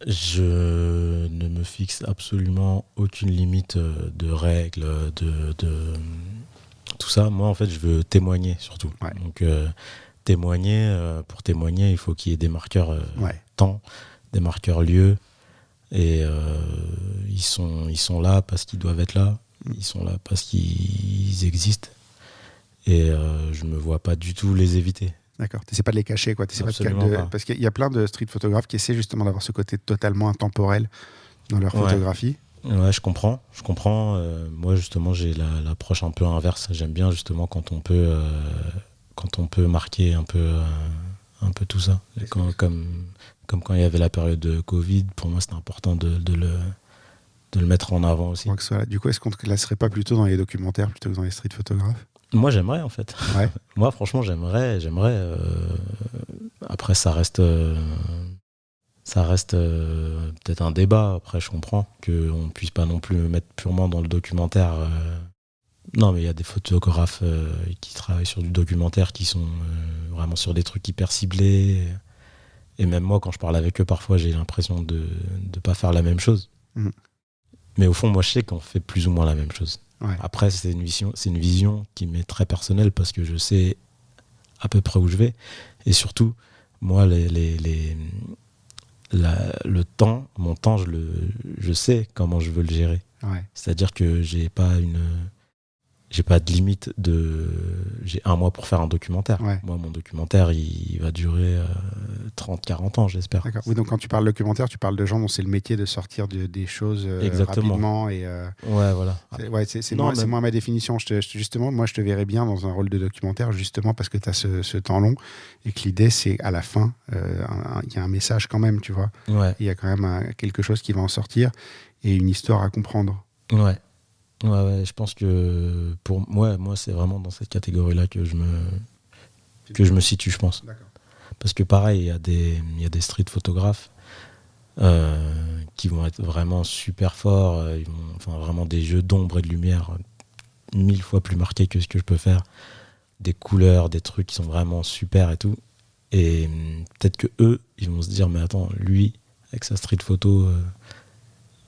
Je ne me fixe absolument aucune limite de règles, de tout ça. Moi, en fait, je veux témoigner, surtout. Ouais. Donc, pour témoigner, il faut qu'il y ait des marqueurs temps, des marqueurs lieu. Et ils sont là parce qu'ils doivent être là. Ils sont là parce qu'ils existent. Et je ne me vois pas du tout les éviter. D'accord, tu n'essaies pas de les cacher, quoi. Pas. Parce qu'il y a plein de street photographes qui essaient justement d'avoir ce côté totalement intemporel dans leur photographie. Ouais, je comprends. Moi, justement, j'ai l'approche un peu inverse. J'aime bien justement quand on peut marquer un peu tout ça. Comme quand il y avait la période de Covid, pour moi, c'était important de le mettre en avant aussi. Du coup, est-ce qu'on ne te classerait pas plutôt dans les documentaires plutôt que dans les street photographes ? Moi, j'aimerais, en fait. Ouais. Moi, franchement, j'aimerais. Après, ça reste peut-être un débat. Après, je comprends qu'on ne puisse pas non plus me mettre purement dans le documentaire Non, mais il y a des photographes qui travaillent sur du documentaire qui sont vraiment sur des trucs hyper ciblés. Et même moi, quand je parle avec eux, parfois, j'ai l'impression de ne pas faire la même chose. Mmh. Mais au fond, moi, je sais qu'on fait plus ou moins la même chose. Ouais. Après, c'est une vision qui m'est très personnelle parce que je sais à peu près où je vais. Et surtout, moi, le temps, mon temps, je sais comment je veux le gérer. Ouais. C'est-à-dire que j'ai pas de limite j'ai 1 mois pour faire un documentaire. Ouais. Moi, mon documentaire, il va durer 30-40 ans, j'espère. D'accord. Oui, donc quand tu parles documentaire, tu parles de gens dont c'est le métier de sortir des choses rapidement. Et, ouais, voilà. c'est moins ma définition. Justement, moi, je te verrais bien dans un rôle de documentaire, justement parce que tu as ce temps long et que l'idée, c'est à la fin, il y a un message quand même, tu vois. Ouais. Il y a quand même quelque chose qui va en sortir et une histoire à comprendre. Ouais. Ouais, je pense que pour moi, c'est vraiment dans cette catégorie-là que je me situe, je pense. D'accord. Parce que pareil, il y a des street photographes qui vont être vraiment super forts, vraiment des jeux d'ombre et de lumière 1000 fois plus marqués que ce que je peux faire, des couleurs, des trucs qui sont vraiment super et tout. Et peut-être que eux, ils vont se dire, mais attends, lui, avec sa street photo,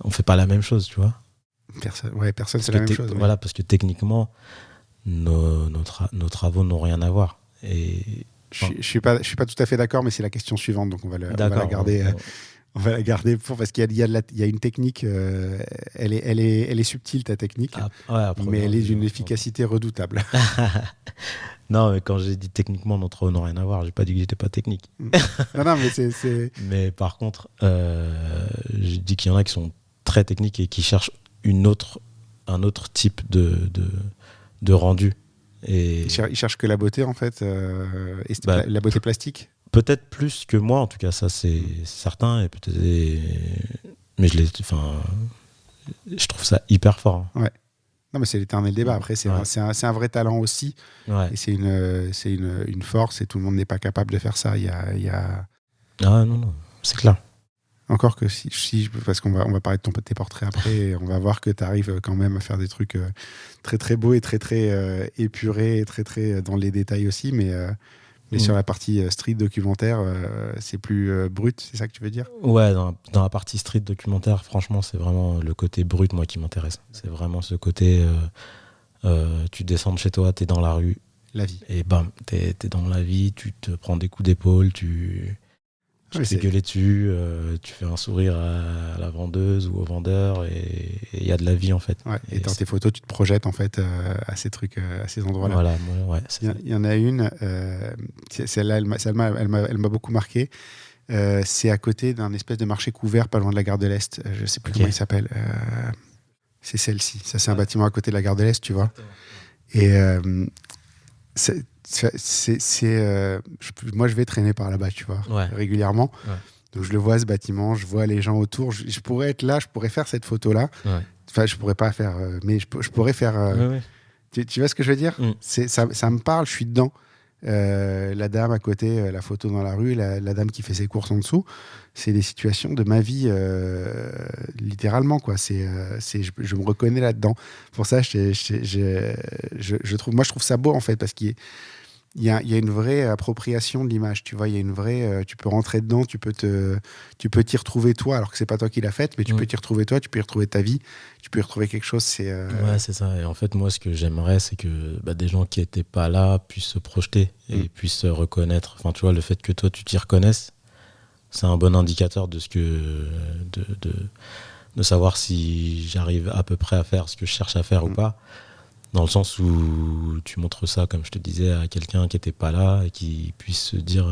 on fait pas la même chose, tu vois. Personne c'est la même chose. Voilà, parce que techniquement, nos travaux n'ont rien à voir. Et je suis pas tout à fait d'accord, mais c'est la question suivante, donc on va la garder. On va la garder parce qu'il y a une technique. Elle est subtile, ta technique, mais elle est d'une efficacité redoutable. Non, mais quand j'ai dit techniquement, nos travaux n'ont rien à voir, j'ai pas dit que j'étais pas technique. non, mais c'est. Mais par contre, j'ai dit qu'il y en a qui sont très techniques et qui cherchent un autre type de rendu. Et ils cherchent que la beauté, en fait, la beauté plastique. Peut-être plus que moi, en tout cas, ça c'est certain. Mais je trouve ça hyper fort. Hein. Ouais. Non, mais c'est l'éternel débat. Après, c'est un vrai talent aussi. Ouais. Et c'est une force, et tout le monde n'est pas capable de faire ça. Ah non, c'est clair. Encore que parce qu'on va parler de tes portraits après, et on va voir que tu arrives quand même à faire des trucs très très beaux et très très épurés et très très dans les détails aussi, mais sur la partie street documentaire, c'est plus brut, c'est ça que tu veux dire ? Ouais, dans la partie street documentaire, franchement, c'est vraiment le côté brut, moi, qui m'intéresse. C'est vraiment ce côté, tu descends de chez toi, t'es dans la rue. La vie. Et bam, t'es dans la vie, tu te prends des coups d'épaule, tu te fais gueuler dessus, tu fais un sourire à la vendeuse ou au vendeur, et il y a de la vie, en fait. Ouais, et dans tes photos, tu te projettes, en fait, à ces trucs, à ces endroits-là. Voilà, ouais. Il y en a une, celle-là, elle m'a beaucoup marqué. C'est à côté d'un espèce de marché couvert, pas loin de la gare de l'Est. Je ne sais plus comment il s'appelle. C'est celle-ci. Ça, c'est un bâtiment à côté de la gare de l'Est, tu vois. Et moi, je vais traîner par là-bas, tu vois, régulièrement. Ouais. Donc, je le vois, ce bâtiment, je vois les gens autour. Je pourrais être là, je pourrais faire cette photo-là. Ouais. Enfin, je pourrais pas faire, mais je pourrais faire. Ouais. Tu vois ce que je veux dire ? Ça me parle, je suis dedans. La dame à côté, la photo dans la rue, la dame qui fait ses courses en dessous, c'est des situations de ma vie, littéralement, quoi. Je me reconnais là-dedans. Pour ça, je trouve ça beau, en fait, parce qu'il y a une vraie appropriation de l'image, tu vois. Il y a une vraie, tu peux rentrer dedans, tu peux t'y retrouver toi, alors que c'est pas toi qui l'as faite, mais tu peux t'y retrouver toi, tu peux y retrouver ta vie, tu peux y retrouver quelque chose. Ouais, c'est ça. Et en fait, moi, ce que j'aimerais, c'est que des gens qui étaient pas là puissent se projeter et puissent se reconnaître. Enfin, tu vois, le fait que toi, tu t'y reconnaisses, c'est un bon indicateur de de savoir si j'arrive à peu près à faire ce que je cherche à faire ou pas. Dans le sens où tu montres ça, comme je te disais, à quelqu'un qui n'était pas là et qui puisse se dire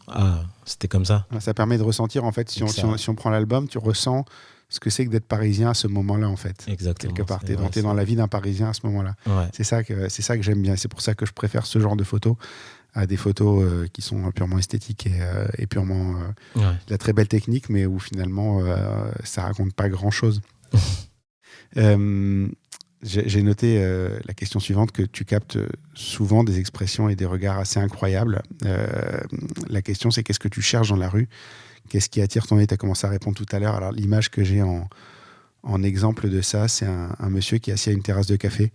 ah, c'était comme ça. Ça permet de ressentir, en fait, si on prend l'album, tu ressens ce que c'est que d'être parisien à ce moment-là, en fait. Exactement. Quelque part, t'es dans la vie d'un parisien à ce moment-là. Ouais. C'est ça que j'aime bien. C'est pour ça que je préfère ce genre de photos à des photos qui sont purement esthétiques et purement de la très belle technique, mais où finalement, ça raconte pas grand-chose. J'ai noté la question suivante, que tu captes souvent des expressions et des regards assez incroyables. La question, c'est qu'est-ce que tu cherches dans la rue ? Qu'est-ce qui attire ton œil ? Tu as commencé à répondre tout à l'heure. Alors, l'image que j'ai en exemple de ça, c'est un monsieur qui est assis à une terrasse de café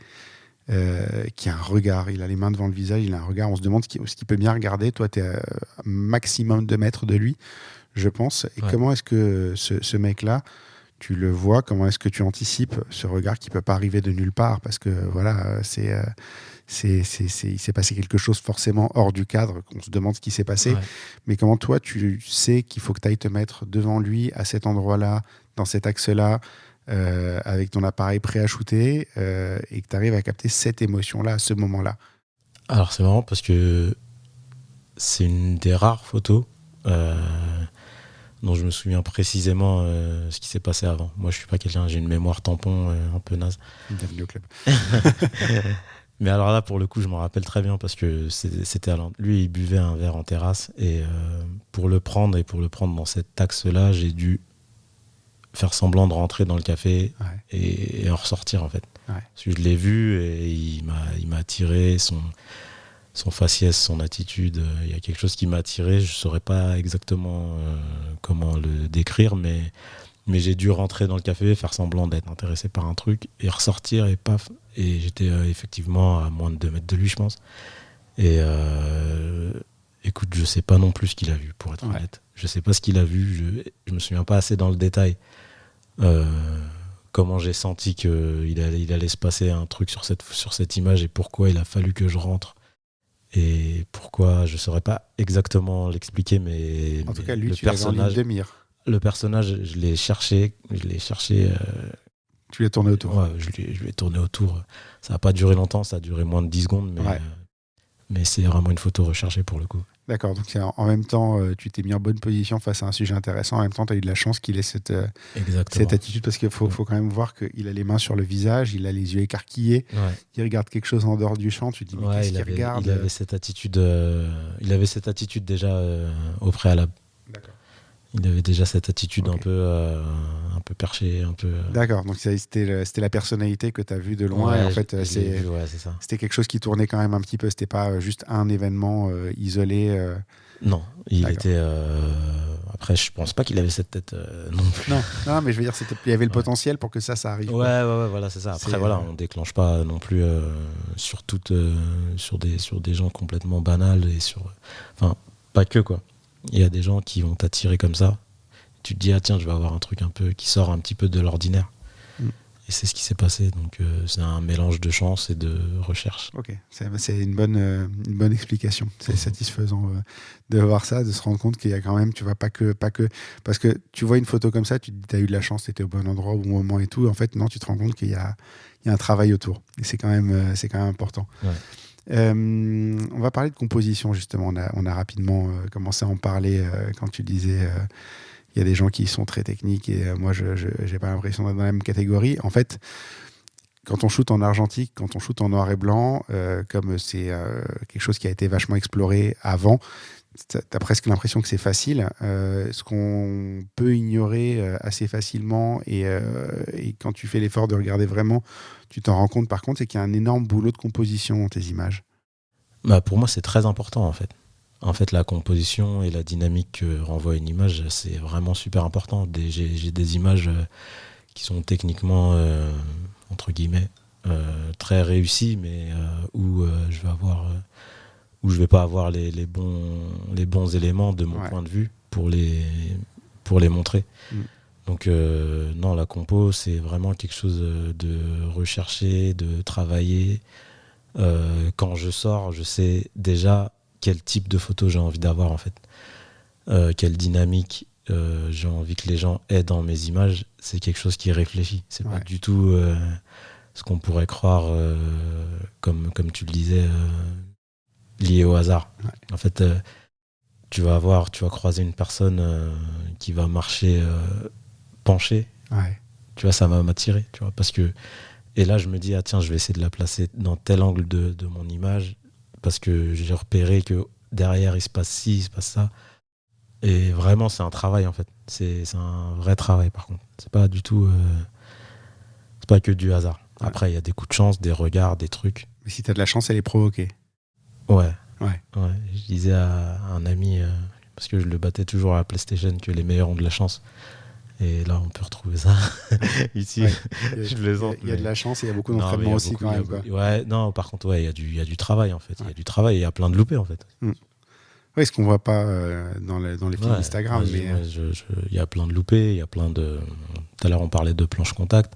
qui a un regard. Il a les mains devant le visage, il a un regard. On se demande ce qu'il peut bien regarder. Toi, tu es à maximum 2 mètres de lui, je pense. Et comment est-ce que ce mec-là, tu le vois? Comment est-ce que tu anticipes ce regard qui peut pas arriver de nulle part? Parce que voilà, il s'est passé quelque chose forcément hors du cadre, qu'on se demande ce qui s'est passé. Mais comment toi, tu sais qu'il faut que tu ailles te mettre devant lui, à cet endroit-là, dans cet axe-là, avec ton appareil prêt à shooter, et que tu arrives à capter cette émotion-là, à ce moment-là? Alors, c'est marrant parce que c'est une des rares photos dont je me souviens précisément ce qui s'est passé avant. Moi, je suis pas quelqu'un, j'ai une mémoire tampon un peu naze. Bienvenue au club. Mais alors là, pour le coup, je m'en rappelle très bien parce que c'était lui, il buvait un verre en terrasse et pour le prendre dans cet axe-là, j'ai dû faire semblant de rentrer dans le café et en ressortir en fait. Parce que je l'ai vu et il m'a attiré, son faciès, son attitude. Il y a quelque chose qui m'a attiré. Je ne saurais pas exactement comment le décrire, mais j'ai dû rentrer dans le café, faire semblant d'être intéressé par un truc et ressortir et paf. Et j'étais effectivement à moins de 2 mètres de lui, je pense. Et écoute, je ne sais pas non plus ce qu'il a vu, pour être honnête. Je ne sais pas ce qu'il a vu. Je ne me souviens pas assez dans le détail. Comment j'ai senti qu'il allait se passer un truc sur cette image et pourquoi il a fallu que je rentre. Et pourquoi, je ne saurais pas exactement l'expliquer, mais en tout cas, lui, le tu l'avais en ligne de mire. Le personnage, je l'ai cherché. Tu l'as tourné autour. Ouais, je lui ai tourné autour. Ça n'a pas duré longtemps, ça a duré moins de 10 secondes, mais c'est vraiment une photo recherchée pour le coup. D'accord, donc en même temps, tu t'es mis en bonne position face à un sujet intéressant. En même temps, tu as eu de la chance qu'il ait cette attitude, parce qu'il faut quand même voir qu'il a les mains sur le visage, il a les yeux écarquillés, il regarde quelque chose en dehors du champ. Tu te dis, mais qu'est-ce qu'il regarde? Il avait cette attitude déjà au préalable. D'accord. Il avait déjà cette attitude un peu perchée, un peu. D'accord, donc c'était la personnalité que tu as vue de loin. Et en fait, c'était quelque chose qui tournait quand même un petit peu. C'était pas juste un événement isolé. Non, il était. Après, je pense pas qu'il avait cette tête non plus. Non, mais je veux dire, il y avait le potentiel pour que ça arrive. Ouais, voilà, c'est ça. Après, on déclenche pas non plus sur des gens complètement banals et enfin, pas que quoi. Il y a des gens qui vont t'attirer comme ça. Tu te dis, tiens, je vais avoir un truc un peu qui sort un petit peu de l'ordinaire. Et c'est ce qui s'est passé. Donc, c'est un mélange de chance et de recherche. Ok, c'est une bonne explication. C'est satisfaisant de voir ça, de se rendre compte qu'il y a quand même, tu vois, pas que. Parce que tu vois une photo comme ça, tu te dis, tu as eu de la chance, tu étais au bon endroit, au bon moment et tout. En fait, non, tu te rends compte qu'il y a un travail autour. Et c'est quand même important. Ouais. On va parler de composition justement. On a rapidement commencé à en parler quand tu disais il y a des gens qui sont très techniques et moi je n'ai pas l'impression d'être dans la même catégorie. En fait, quand on shoot en argentique, quand on shoot en noir et blanc, comme c'est quelque chose qui a été vachement exploré avant, tu as presque l'impression que c'est facile. Ce qu'on peut ignorer assez facilement et quand tu fais l'effort de regarder vraiment, tu t'en rends compte par contre, c'est qu'il y a un énorme boulot de composition dans tes images. Pour moi, c'est très important en fait. En fait, la composition et la dynamique que renvoie une image, c'est vraiment super important. J'ai des images qui sont techniquement, entre guillemets, très réussies, mais où je vais pas avoir les bons éléments de mon point de vue pour les montrer. Donc non, la compo, c'est vraiment quelque chose de recherché, de travaillé. Quand je sors, je sais déjà quel type de photo j'ai envie d'avoir en fait. Quelle dynamique j'ai envie que les gens aient dans mes images. C'est quelque chose qui est réfléchi. C'est pas du tout ce qu'on pourrait croire, comme tu le disais, lié au hasard. En fait, tu vas croiser une personne qui va marcher penchée. Tu vois, ça va m'attirer. Tu vois, parce que et là, je me dis, tiens, je vais essayer de la placer dans tel angle de mon image parce que j'ai repéré que derrière, il se passe ci, il se passe ça. Et vraiment, c'est un travail, en fait. C'est un vrai travail, par contre. C'est pas du tout... c'est pas que du hasard. Après, il y a des coups de chance, des regards, des trucs. Mais si tu as de la chance, elle est provoquée. Ouais. Je disais à un ami, parce que je le battais toujours à la PlayStation, que les meilleurs ont de la chance. Et là, on peut retrouver ça ici. Je plaisante. Il y a de la chance et il y a beaucoup d'entraînement aussi quand même. Ouais, non, par contre, ouais, il y a du travail en fait. Il y a du travail et il y a plein de loupés en fait. Oui, ce qu'on voit pas dans les films Instagram. Il y a plein de loupés, il y a plein de. Tout à l'heure, on parlait de planches contact.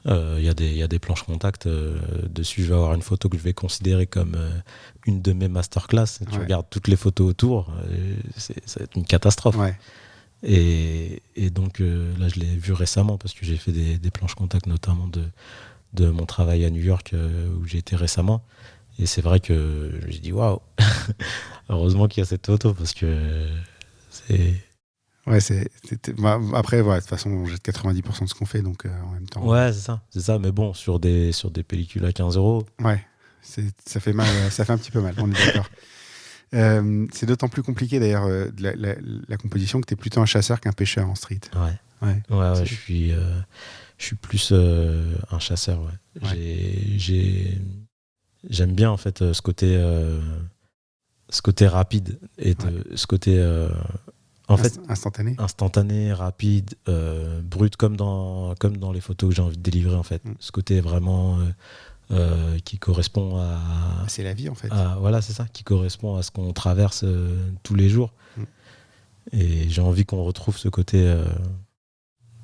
Il y a des planches contact. Dessus, je vais avoir une photo que je vais considérer comme une de mes masterclass. Tu regardes toutes les photos autour, ça va être une catastrophe. Ouais. Et donc là, je l'ai vu récemment parce que j'ai fait des planches contact, notamment de mon travail à New York où j'ai été récemment. Et c'est vrai que j'ai dit waouh, heureusement qu'il y a cette photo parce que c'est. Ouais, après, de toute façon, on jette 90% de ce qu'on fait, donc en même temps. Ouais, c'est ça. Mais bon, sur des pellicules à 15 €. Ouais, ça fait mal, ça fait un petit peu mal, on est d'accord. C'est d'autant plus compliqué d'ailleurs la composition que tu es plutôt un chasseur qu'un pêcheur en street. Ouais, je suis plus un chasseur. Ouais. J'aime bien en fait ce côté rapide et ce côté instantané, rapide, brut comme dans les photos que j'ai envie de délivrer en fait. Ce côté vraiment qui correspond à. C'est la vie en fait. Voilà, c'est ça, qui correspond à ce qu'on traverse tous les jours. Et j'ai envie qu'on retrouve ce côté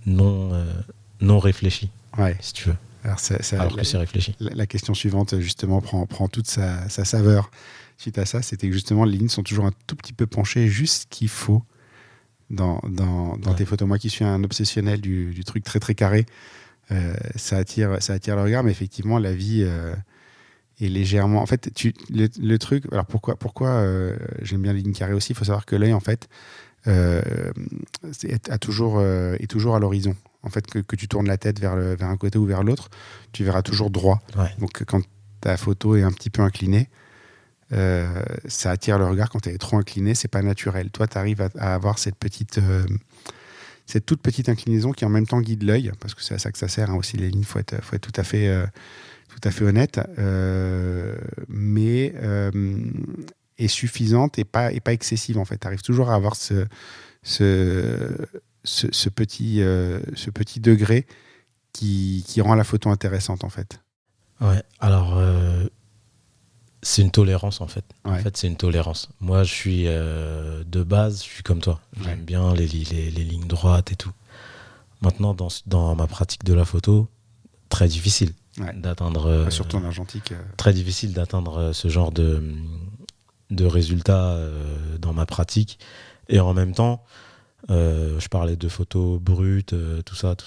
non réfléchi, si tu veux. Alors que c'est réfléchi. La question suivante, justement, prend toute sa saveur suite à ça. C'était que justement, les lignes sont toujours un tout petit peu penchées, juste ce qu'il faut dans tes photos. Moi qui suis un obsessionnel du truc très très carré, ça attire le regard, mais effectivement, la vie est légèrement. En fait, le truc. Alors pourquoi j'aime bien les lignes carrées aussi? Il faut savoir que l'œil, en fait, est toujours à l'horizon. En fait, que tu tournes la tête vers un côté ou vers l'autre, tu verras toujours droit. Ouais. Donc, quand ta photo est un petit peu inclinée, ça attire le regard. Quand elle est trop inclinée, c'est pas naturel. Toi, tu arrives à avoir cette toute petite inclinaison qui en même temps guide l'œil, parce que c'est à ça que ça sert aussi les lignes. Faut être tout à fait honnête, mais est suffisante et pas excessive en fait. Tu arrives toujours à avoir ce petit degré qui rend la photo intéressante en fait. Ouais, alors c'est une tolérance en fait. Ouais. En fait, c'est une tolérance. Moi, je suis de base, je suis comme toi. J'aime bien les lignes droites et tout. Maintenant, dans ma pratique de la photo, très difficile d'atteindre. Surtout en argentique. Très difficile d'atteindre ce genre de résultats dans ma pratique. Et en même temps, je parlais de photos brutes, tout ça.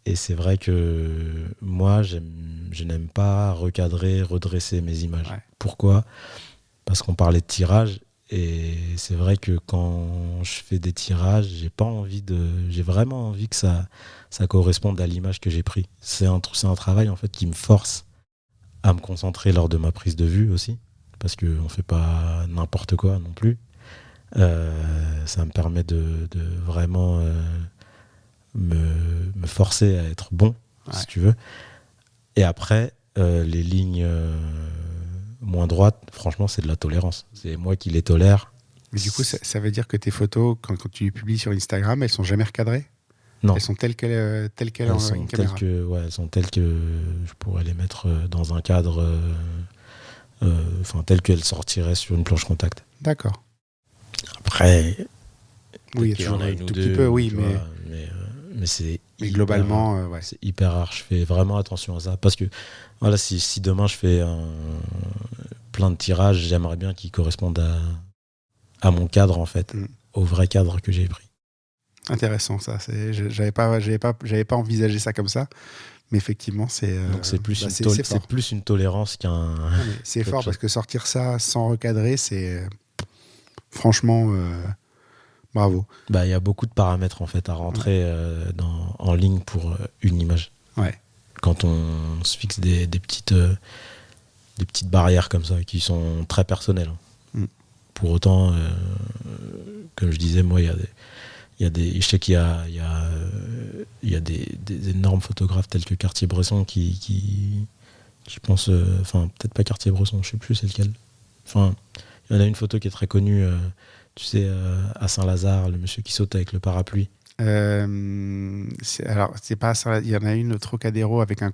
Et c'est vrai que moi, je n'aime pas recadrer, redresser mes images. Ouais. Pourquoi ? Parce qu'on parlait de tirage. Et c'est vrai que quand je fais des tirages, j'ai vraiment envie que ça corresponde à l'image que j'ai prise. C'est un travail en fait qui me force à me concentrer lors de ma prise de vue aussi. Parce qu'on ne fait pas n'importe quoi non plus. Ça me permet de vraiment me forcer à être bon, si tu veux. Et après, les lignes moins droites, franchement, c'est de la tolérance. C'est moi qui les tolère. Mais du coup, ça veut dire que tes photos, quand tu les publies sur Instagram, elles sont jamais recadrées ? Non. Elles sont telles quelles en une caméra ? Elles sont telles que je pourrais les mettre dans un cadre, telles qu'elles sortiraient sur une planche contact. D'accord. Après, oui, il y en a une ou deux, petit peu, oui, mais c'est globalement, c'est hyper rare. Je fais vraiment attention à ça parce que voilà, si demain je fais plein de tirages, j'aimerais bien qu'ils correspondent à mon cadre en fait, au vrai cadre que j'ai pris. Intéressant ça. J'avais pas envisagé ça comme ça, mais effectivement c'est. Donc c'est plus une tolérance qu'un. C'est fort parce que sortir ça sans recadrer, c'est franchement. Bravo. Il y a beaucoup de paramètres en fait à rentrer en ligne pour une image. Ouais. Quand on se fixe des petites barrières comme ça qui sont très personnelles. Pour autant, comme je disais, moi, je sais qu'il y a des énormes photographes tels que Cartier-Bresson qui pensent, peut-être pas Cartier-Bresson, je sais plus c'est lequel. Il y en a une photo qui est très connue. Tu sais, à Saint-Lazare, le monsieur qui saute avec le parapluie. Alors, c'est pas ça. Il y en a une au Trocadéro avec un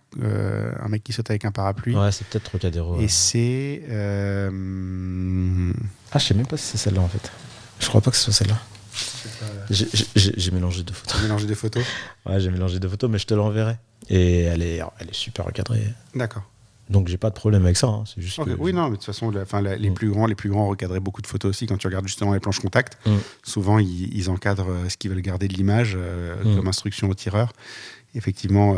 mec qui saute avec un parapluie. Ouais, c'est peut-être Trocadéro. Et c'est. Ah, je sais même pas si c'est celle-là en fait. Je crois pas que ce soit celle-là. J'ai mélangé deux photos. Mélangé deux photos. Ouais, j'ai mélangé deux photos, mais je te l'enverrai. Et elle est super recadrée. D'accord. Donc j'ai pas de problème avec ça. Hein. C'est juste que... Oui, non, mais de toute façon, les plus grands recadraient beaucoup de photos aussi. Quand tu regardes justement les planches contact, souvent ils encadrent ce qu'ils veulent garder de l'image comme instruction au tireur. Effectivement,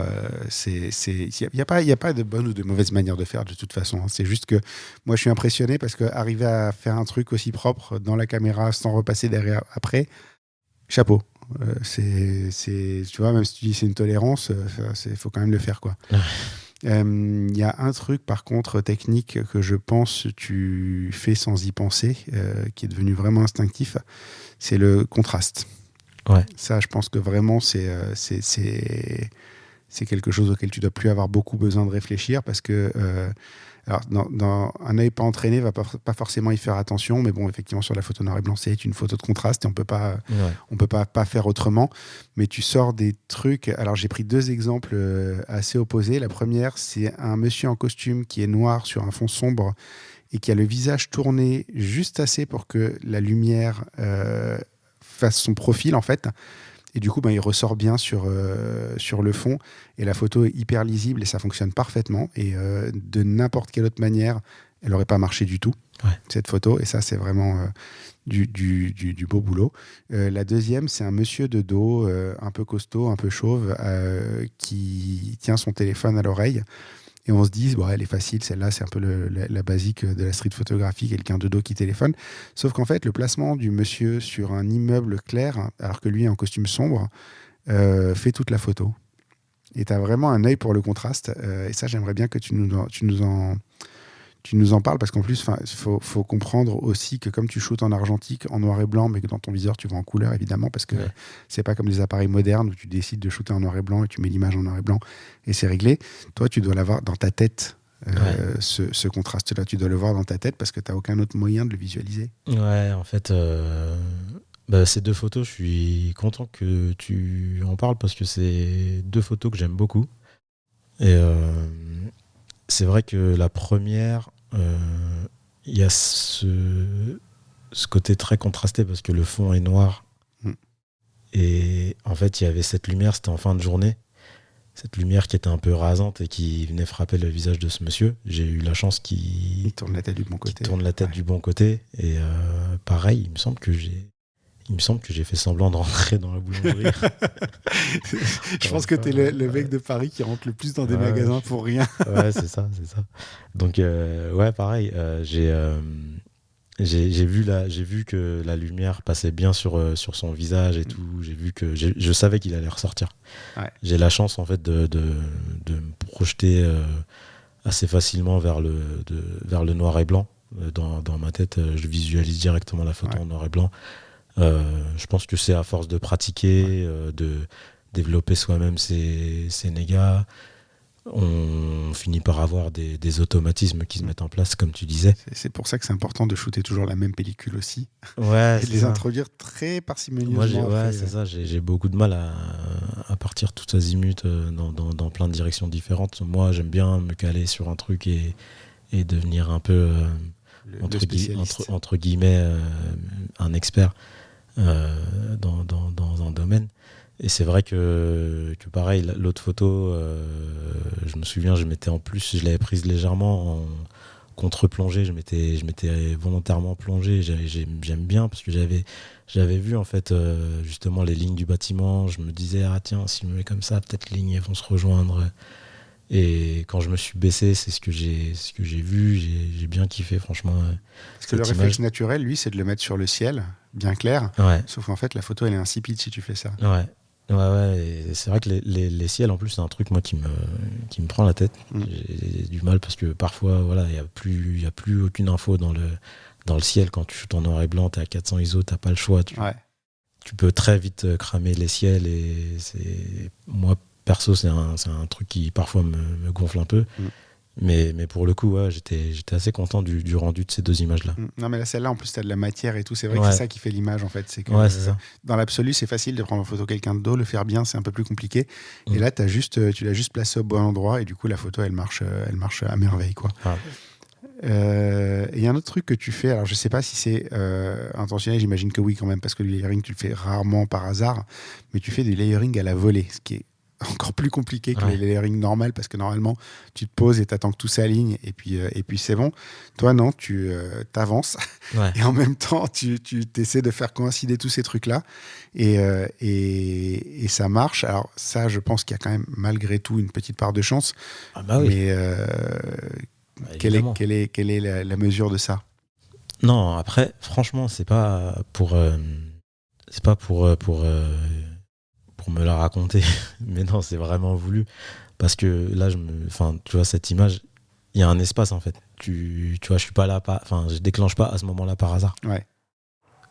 il n'y a pas de bonne ou de mauvaise manière de faire de toute façon. Hein. C'est juste que moi je suis impressionné parce qu'arriver à faire un truc aussi propre dans la caméra sans repasser derrière après, chapeau. Tu vois, même si tu dis c'est une tolérance, faut quand même le faire, quoi. Y a un truc par contre technique que je pense tu fais sans y penser, qui est devenu vraiment instinctif, c'est le contraste. Ouais. Ça, je pense que vraiment c'est quelque chose auquel tu dois plus avoir beaucoup besoin de réfléchir parce que alors, dans un œil pas entraîné va pas forcément y faire attention, mais bon, effectivement, sur la photo noir et blanc, c'est une photo de contraste et on peut pas faire autrement. Mais tu sors des trucs. Alors, j'ai pris deux exemples assez opposés. La première, c'est un monsieur en costume qui est noir sur un fond sombre et qui a le visage tourné juste assez pour que la lumière fasse son profil, en fait. Et du coup, il ressort bien sur le fond. Et la photo est hyper lisible et ça fonctionne parfaitement. Et de n'importe quelle autre manière, elle n'aurait pas marché du tout, cette photo. Et ça, c'est vraiment du beau boulot. La deuxième, c'est un monsieur de dos, un peu costaud, un peu chauve, qui tient son téléphone à l'oreille. Et on se dit, elle est facile, celle-là, c'est un peu la basique de la street photographie, quelqu'un de dos qui téléphone. Sauf qu'en fait, le placement du monsieur sur un immeuble clair, alors que lui est en costume sombre, fait toute la photo. Et tu as vraiment un œil pour le contraste. Et ça, j'aimerais bien que tu nous en parles, parce qu'en plus, il faut comprendre aussi que comme tu shootes en argentique, en noir et blanc, mais que dans ton viseur, tu vas en couleur, évidemment, parce que c'est pas comme les appareils modernes où tu décides de shooter en noir et blanc et tu mets l'image en noir et blanc et c'est réglé. Toi, tu dois l'avoir dans ta tête, ce contraste-là. Tu dois le voir dans ta tête parce que tu n'as aucun autre moyen de le visualiser. Ouais, en fait, ces deux photos, je suis content que tu en parles parce que c'est deux photos que j'aime beaucoup. Et c'est vrai que la première, il y a ce côté très contrasté parce que le fond est noir. Et en fait, il y avait cette lumière, c'était en fin de journée. Cette lumière qui était un peu rasante et qui venait frapper le visage de ce monsieur. J'ai eu la chance qu'il tourne la tête du bon côté. Tourne la tête du bon côté. Et pareil, il me semble que j'ai fait semblant de rentrer dans la boulangerie. Je pense que tu es le mec de Paris qui rentre le plus dans des magasins pour rien. Ouais, c'est ça. Donc, pareil, j'ai vu que la lumière passait bien sur son visage et tout. J'ai vu que je savais qu'il allait ressortir. Ouais. J'ai la chance en fait de me projeter assez facilement vers le noir et blanc. Dans ma tête, je visualise directement la photo en noir et blanc. Je pense que c'est à force de pratiquer, de développer soi-même ses négas. On finit par avoir des automatismes qui se mettent en place, comme tu disais. C'est pour ça que c'est important de shooter toujours la même pellicule aussi. Ouais, et de les introduire très parcimonieusement. Moi, c'est ça. J'ai beaucoup de mal à partir tout azimut dans plein de directions différentes. Moi, j'aime bien me caler sur un truc et devenir un peu, entre guillemets, un expert dans un domaine. Et c'est vrai que pareil, l'autre photo, je me souviens, je l'avais prise légèrement en contre-plongée, je m'étais volontairement plongé, j'aime bien parce que j'avais vu en fait justement les lignes du bâtiment, je me disais tiens, si je me mets comme ça, peut-être les lignes elles vont se rejoindre. Et quand je me suis baissé, c'est ce que j'ai vu, j'ai bien kiffé franchement. Parce que le réflexe naturel, lui, c'est de le mettre sur le ciel, bien clair. Ouais. Sauf qu'en fait, la photo, elle est insipide si tu fais ça. Ouais, et c'est vrai que les ciels, en plus, c'est un truc moi qui me prend la tête. J'ai du mal parce que parfois, voilà, il y a plus aucune info dans le ciel quand tu shootes en noir et blanc, t'es à 400 ISO, t'as pas le choix. Tu peux très vite cramer les ciels et moi perso, c'est un truc qui parfois me gonfle un peu. Mais pour le coup, ouais, j'étais assez content du rendu de ces 2 images-là. Non, mais là, celle-là, en plus, tu as de la matière et tout. C'est vrai que Ouais. c'est ça qui fait l'image, en fait. C'est que Ouais, c'est ça. dans l'absolu, c'est facile de prendre en photo quelqu'un de dos. Le faire bien, c'est un peu plus compliqué. Et là, tu l'as juste placé au bon endroit. Et du coup, la photo, elle marche à merveille, quoi. Ah. Il y a un autre truc que tu fais. Alors, je sais pas si c'est intentionnel. J'imagine que oui, quand même, parce que le layering, tu le fais rarement par hasard. Mais tu fais du layering à la volée, ce qui est encore plus compliqué que le layering normal, parce que normalement tu te poses et t'attends que tout s'aligne et puis c'est bon. Toi non, tu t'avances et en même temps tu essaies de faire coïncider tous ces trucs là et ça marche. Alors ça, je pense qu'il y a quand même malgré tout une petite part de chance. Ah bah oui. Mais quelle est la mesure de ça? Non, après franchement c'est pas pour me la raconter, mais non, c'est vraiment voulu, parce que là tu vois, cette image, il y a un espace en fait, tu vois, je suis pas là, je déclenche pas à ce moment-là par hasard. Ouais.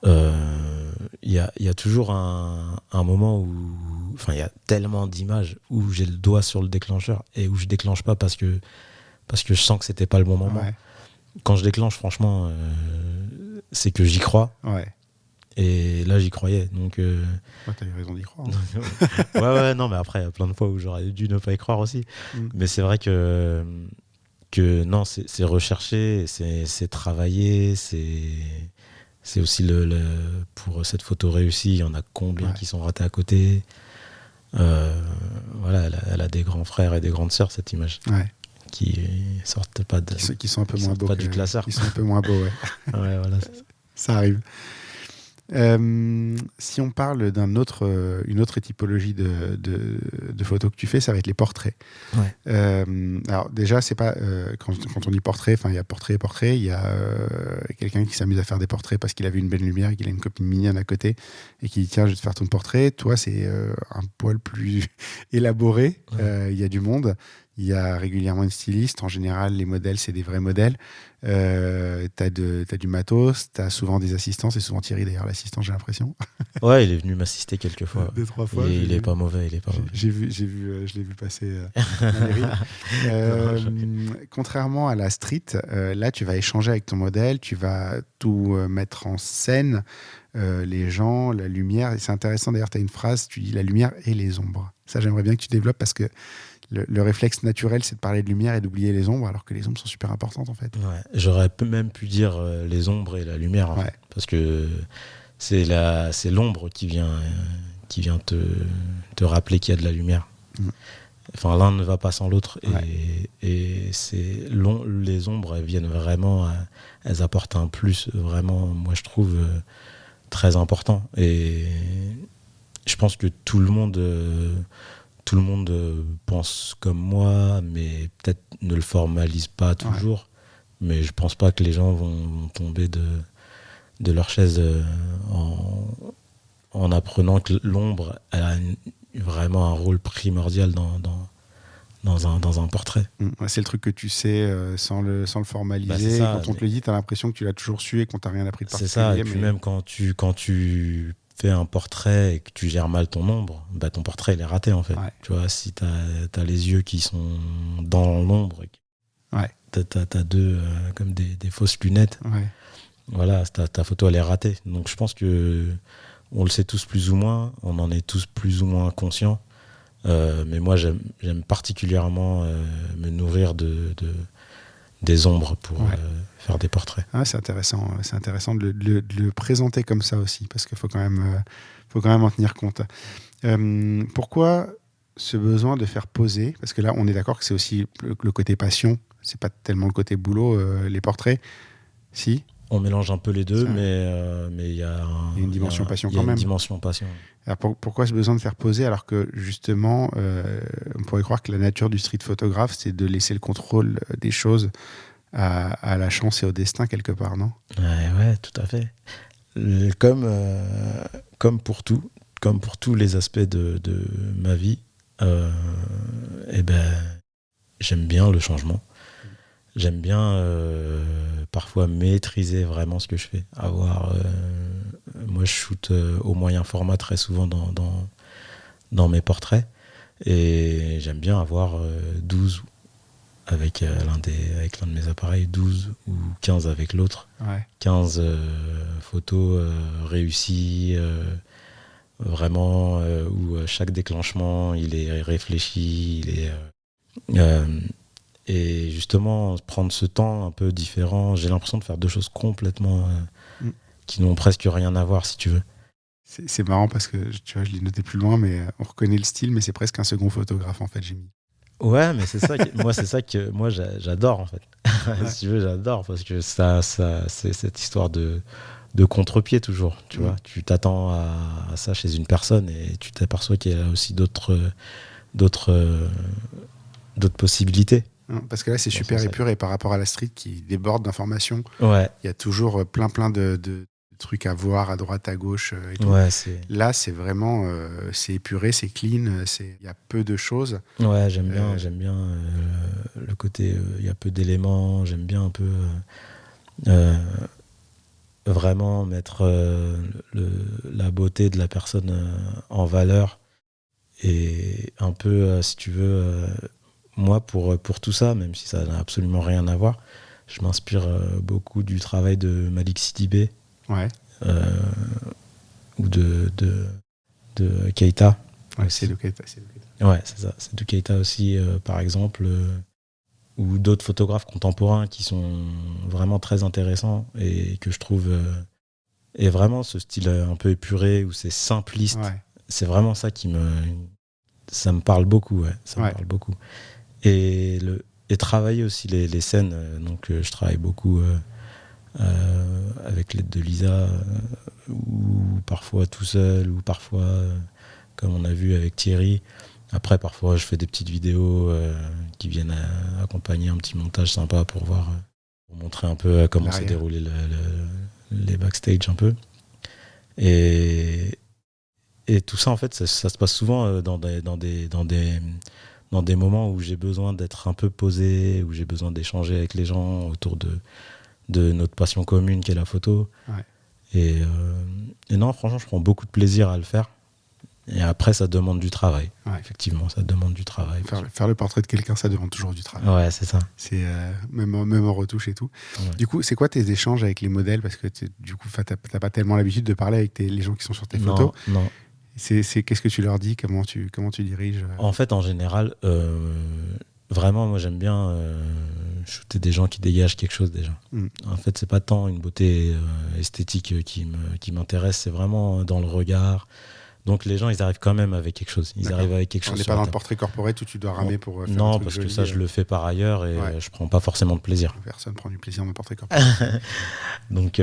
Il y a toujours un moment où, il y a tellement d'images où j'ai le doigt sur le déclencheur et où je déclenche pas parce que je sens que c'était pas le bon moment. Ouais. Quand je déclenche, franchement, c'est que j'y crois. Ouais. Et là, j'y croyais. Donc, t'as eu raison d'y croire. ouais, non, mais après, il y a plein de fois où j'aurais dû ne pas y croire aussi. Mais c'est vrai que non, c'est recherché, c'est travaillé, c'est aussi pour cette photo réussie, il y en a combien qui sont ratés à côté. Voilà, elle a des grands frères et des grandes sœurs, cette image. Ouais. Qui sortent pas de. Qui sont un peu moins beaux. Pas du classeur. Qui sont un peu moins beaux, ouais. Ouais, voilà. Ça arrive. Si on parle d'une autre typologie de photos que tu fais, ça va être les portraits. Ouais. Alors déjà, c'est pas quand on dit portrait, il y a portrait et portrait. Il y a quelqu'un qui s'amuse à faire des portraits parce qu'il a vu une belle lumière et qu'il a une copine mignonne à côté et qui dit tiens, je vais te faire ton portrait. Toi, c'est un poil plus élaboré. Il y a du monde. Il y a régulièrement une styliste. En général, les modèles, c'est des vrais modèles. T'as du matos, t'as souvent des assistants. C'est souvent Thierry, d'ailleurs, l'assistant, j'ai l'impression. Ouais, il est venu m'assister quelques fois. 2-3 fois. Il est pas mauvais, je l'ai vu passer contrairement à la street, là, tu vas échanger avec ton modèle, tu vas tout mettre en scène, les gens, la lumière. Et c'est intéressant, d'ailleurs, tu as une phrase, tu dis la lumière et les ombres. Ça, j'aimerais bien que tu développes parce que le réflexe naturel, c'est de parler de lumière et d'oublier les ombres, alors que les ombres sont super importantes, en fait. Ouais, j'aurais même pu dire les ombres et la lumière, en fait, parce que c'est l'ombre qui vient te rappeler qu'il y a de la lumière. Enfin, l'un ne va pas sans l'autre. Et les ombres, elles viennent vraiment, elles apportent un plus, vraiment, moi je trouve, très important. Et je pense que tout le monde pense comme moi, mais peut-être ne le formalise pas toujours. Mais je pense pas que les gens vont tomber de leur chaise en apprenant que l'ombre a vraiment un rôle primordial dans un portrait. C'est le truc que tu sais sans le formaliser. Bah, quand on te le dit, tu as l'impression que tu l'as toujours su et qu'on t'a rien appris de particulier. C'est ça, et puis même quand tu fais un portrait et que tu gères mal ton ombre, bah ton portrait il est raté en fait. Tu vois, si t'as les yeux qui sont dans l'ombre, t'as deux comme des fausses lunettes, voilà, ta photo elle est ratée. Donc je pense que on le sait tous plus ou moins, on en est tous plus ou moins conscients, mais moi j'aime particulièrement me nourrir des ombres pour faire des portraits. C'est intéressant de le présenter comme ça aussi, parce qu'il faut quand même en tenir compte. Pourquoi ce besoin de faire poser? Parce que là, on est d'accord que c'est aussi le côté passion, c'est pas tellement le côté boulot, les portraits, si? On mélange un peu les deux, mais il y a une dimension passion quand même. Une dimension passion. Alors pourquoi ce besoin de faire poser, alors que justement, on pourrait croire que la nature du street photographe, c'est de laisser le contrôle des choses à la chance et au destin quelque part, non? Ouais, tout à fait. Comme pour tous les aspects de ma vie, j'aime bien le changement. J'aime bien parfois maîtriser vraiment ce que je fais. Moi, je shoot au moyen format très souvent dans mes portraits. Et j'aime bien avoir 12 avec l'un de mes appareils, 12 ou 15 avec l'autre. 15 photos réussies, vraiment, où chaque déclenchement, il est réfléchi, et justement, prendre ce temps un peu différent, j'ai l'impression de faire deux choses complètement qui n'ont presque rien à voir, si tu veux. C'est marrant parce que tu vois, je l'ai noté plus loin, mais on reconnaît le style, mais c'est presque un second photographe en fait, j'ai mis. Ouais, mais c'est ça que j'adore en fait. Si tu veux, j'adore parce que ça c'est cette histoire de contre-pied toujours, tu vois. Tu t'attends à ça chez une personne et tu t'aperçois qu'il y a aussi d'autres possibilités. Parce que là, c'est super épuré par rapport à la street qui déborde d'informations. Ouais. Il y a toujours plein de trucs à voir à droite, à gauche. Et tout. Ouais, là, c'est vraiment c'est épuré, c'est clean, il y a peu de choses. Ouais, j'aime bien le côté, il y a peu d'éléments, j'aime bien un peu vraiment mettre la beauté de la personne en valeur et un peu, si tu veux, moi pour tout ça, même si ça n'a absolument rien à voir, je m'inspire beaucoup du travail de Malik Sidibé. Ouais. Ou de Keita. Ouais, c'est de Keita. Ouais, c'est ça. C'est de Keita aussi, par exemple, ou d'autres photographes contemporains qui sont vraiment très intéressants et que je trouve. Et vraiment, ce style un peu épuré, où c'est simpliste, c'est vraiment ça ça me parle beaucoup. Ouais, ça me parle beaucoup. Et travailler aussi les scènes. Donc, je travaille beaucoup. Avec l'aide de Lisa, ou parfois tout seul, ou parfois, comme on a vu avec Thierry. Après, parfois, je fais des petites vidéos qui viennent accompagner un petit montage sympa pour montrer un peu comment s'est déroulé les backstage un peu. Et tout ça, en fait, ça se passe souvent dans des moments où j'ai besoin d'être un peu posé, où j'ai besoin d'échanger avec les gens autour de notre passion commune qui est la photo. Et non, franchement, je prends beaucoup de plaisir à le faire. Et après, ça demande du travail. Effectivement, ça demande du travail. Faire le portrait de quelqu'un, ça demande toujours du travail. Ouais, c'est ça. C'est même en retouche et tout. Ouais. Du coup, c'est quoi tes échanges avec les modèles? Parce que du coup, t'as pas tellement l'habitude de parler avec les gens qui sont sur tes photos. Non. Qu'est-ce que tu leur dis? Comment tu diriges? En fait, en général, vraiment, moi, j'aime bien shooter des gens qui dégagent quelque chose déjà. En fait, c'est pas tant une beauté esthétique qui m'intéresse, c'est vraiment dans le regard. Donc les gens, ils arrivent quand même avec quelque chose. Ils arrivent avec quelque chose. On n'est pas dans le portrait corporate où tu dois ramer pour faire non, parce que ça, je le fais par ailleurs et je prends pas forcément de plaisir. Personne prend du plaisir dans le portrait corporate. donc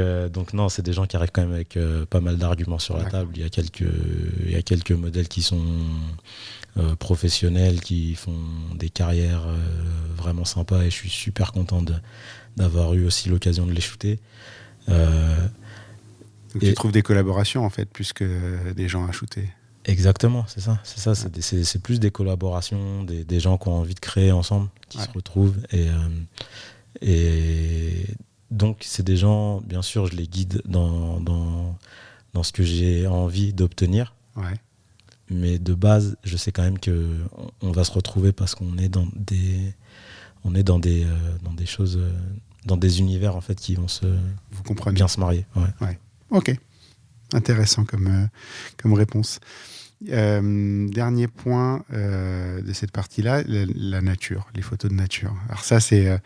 non, c'est des gens qui arrivent quand même avec pas mal d'arguments sur la table. Il y a quelques modèles qui sont professionnels, qui font des carrières vraiment sympas et je suis super content d'avoir eu aussi l'occasion de les shooter. Donc tu trouves des collaborations en fait plus que des gens à shooter. Exactement, c'est ça. C'est plus des collaborations, des gens qui ont envie de créer ensemble, qui se retrouvent. Et donc c'est des gens, bien sûr, je les guide dans ce que j'ai envie d'obtenir. Ouais. Mais de base, je sais quand même qu'on va se retrouver parce qu'on est dans des choses, dans des univers en fait qui vont bien se marier. Ouais. Ok, intéressant comme réponse. Dernier point de cette partie-là, la nature, les photos de nature. Alors ça, c'est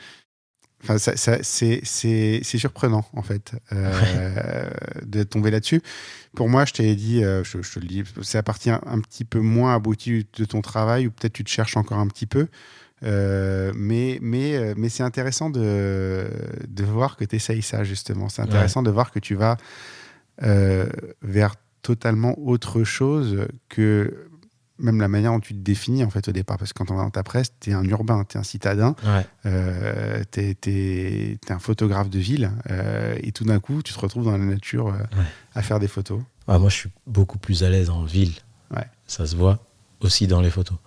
surprenant en fait de tomber là-dessus. Pour moi, je t'ai dit, je te le dis, ça appartient un petit peu moins abouti de ton travail, ou peut-être tu te cherches encore un petit peu. Mais c'est intéressant de voir que tu essayes ça, justement. C'est intéressant de voir que tu vas vers totalement autre chose que même la manière dont tu te définis en fait au départ. Parce que quand on va dans ta presse, tu es un urbain, tu es un citadin, tu es un photographe de ville, et tout d'un coup, tu te retrouves dans la nature à faire des photos. Moi, je suis beaucoup plus à l'aise en ville. Ça se voit aussi dans les photos.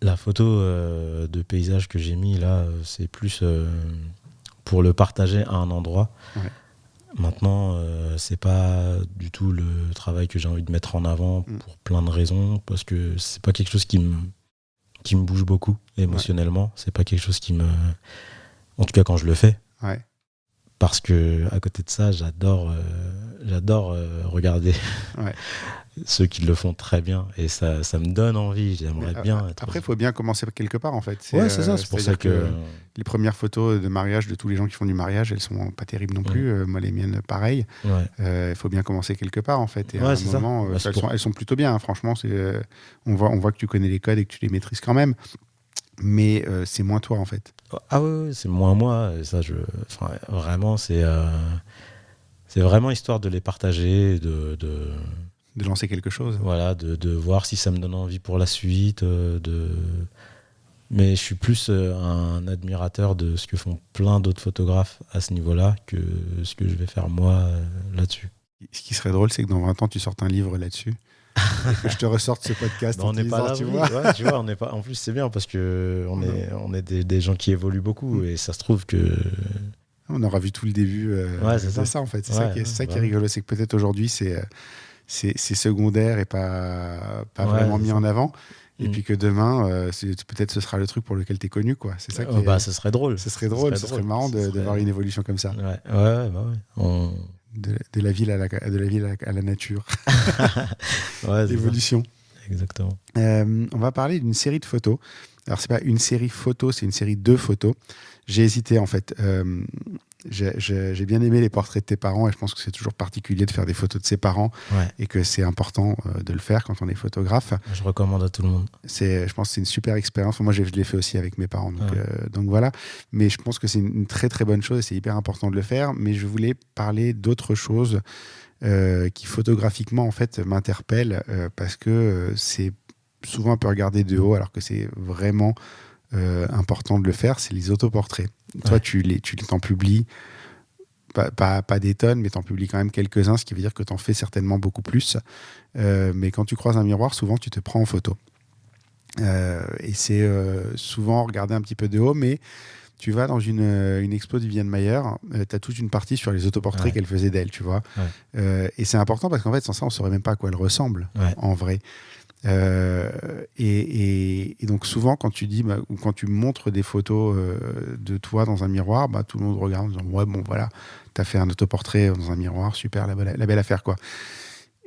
La photo de paysage que j'ai mis là, c'est plus pour le partager à un endroit. Maintenant, c'est pas du tout le travail que j'ai envie de mettre en avant pour plein de raisons, parce que c'est pas quelque chose qui me qui me bouge beaucoup émotionnellement. C'est pas quelque chose qui me... En tout cas, quand je le fais. Ouais. Parce que à côté de ça, j'adore regarder ceux qui le font très bien. Et ça me donne envie. J'aimerais bien être... Après, il faut bien commencer quelque part, en fait. C'est ça. C'est pour ça que... Les premières photos de mariage de tous les gens qui font du mariage, elles sont pas terribles non plus. Moi, les miennes, pareil. Il faut bien commencer quelque part, en fait. Et à un moment, elles sont plutôt bien. Hein, franchement, on voit que tu connais les codes et que tu les maîtrises quand même. Mais c'est moins toi, en fait. Ah oui, c'est moins moi. Et ça, vraiment, c'est vraiment histoire de les partager, de lancer quelque chose. Voilà, de voir si ça me donne envie pour la suite. Mais je suis plus un admirateur de ce que font plein d'autres photographes à ce niveau-là que ce que je vais faire moi là-dessus. Ce qui serait drôle, c'est que dans 20 ans, tu sortes un livre là-dessus. Et que je te ressorte ce podcast. On n'est pas là, tu vois, on n'est pas. En plus, c'est bien parce que on est des gens qui évoluent beaucoup et ça se trouve que on aura vu tout le début de ça en fait. C'est ça qui est rigolo, c'est que peut-être aujourd'hui c'est secondaire et pas vraiment mis en avant. Et puis que demain, peut-être ce sera le truc pour lequel tu es connu, quoi. C'est ça qui ce serait drôle. Ce serait marrant de voir une évolution comme ça. De la ville à la nature. L'évolution. Exactement. On va parler d'une série de photos. Alors, c'est pas une série photo, c'est une série de photos. J'ai hésité, en fait. J'ai bien aimé les portraits de tes parents et je pense que c'est toujours particulier de faire des photos de ses parents et que c'est important de le faire quand on est photographe. Je recommande à tout le monde. Je pense que c'est une super expérience. Moi, je l'ai fait aussi avec mes parents. Donc voilà. Mais je pense que c'est une très très bonne chose et c'est hyper important de le faire. Mais je voulais parler d'autres choses qui photographiquement en fait m'interpellent parce que c'est souvent un peu regardé de haut alors que c'est vraiment important de le faire, c'est les autoportraits. Toi, tu t'en publies pas des tonnes, mais t'en publies quand même quelques-uns, ce qui veut dire que t'en fais certainement beaucoup plus. Mais quand tu croises un miroir, souvent, tu te prends en photo. Et c'est souvent regardé un petit peu de haut, mais tu vas dans une expo de Viviane Maier, tu as toute une partie sur les autoportraits qu'elle faisait d'elle, tu vois. Et c'est important parce qu'en fait, sans ça, on ne saurait même pas à quoi elle ressemble, en vrai. Et donc souvent quand tu dis ou quand tu montres des photos de toi dans un miroir, tout le monde regarde en disant ouais bon voilà, t'as fait un autoportrait dans un miroir, super, la belle affaire quoi.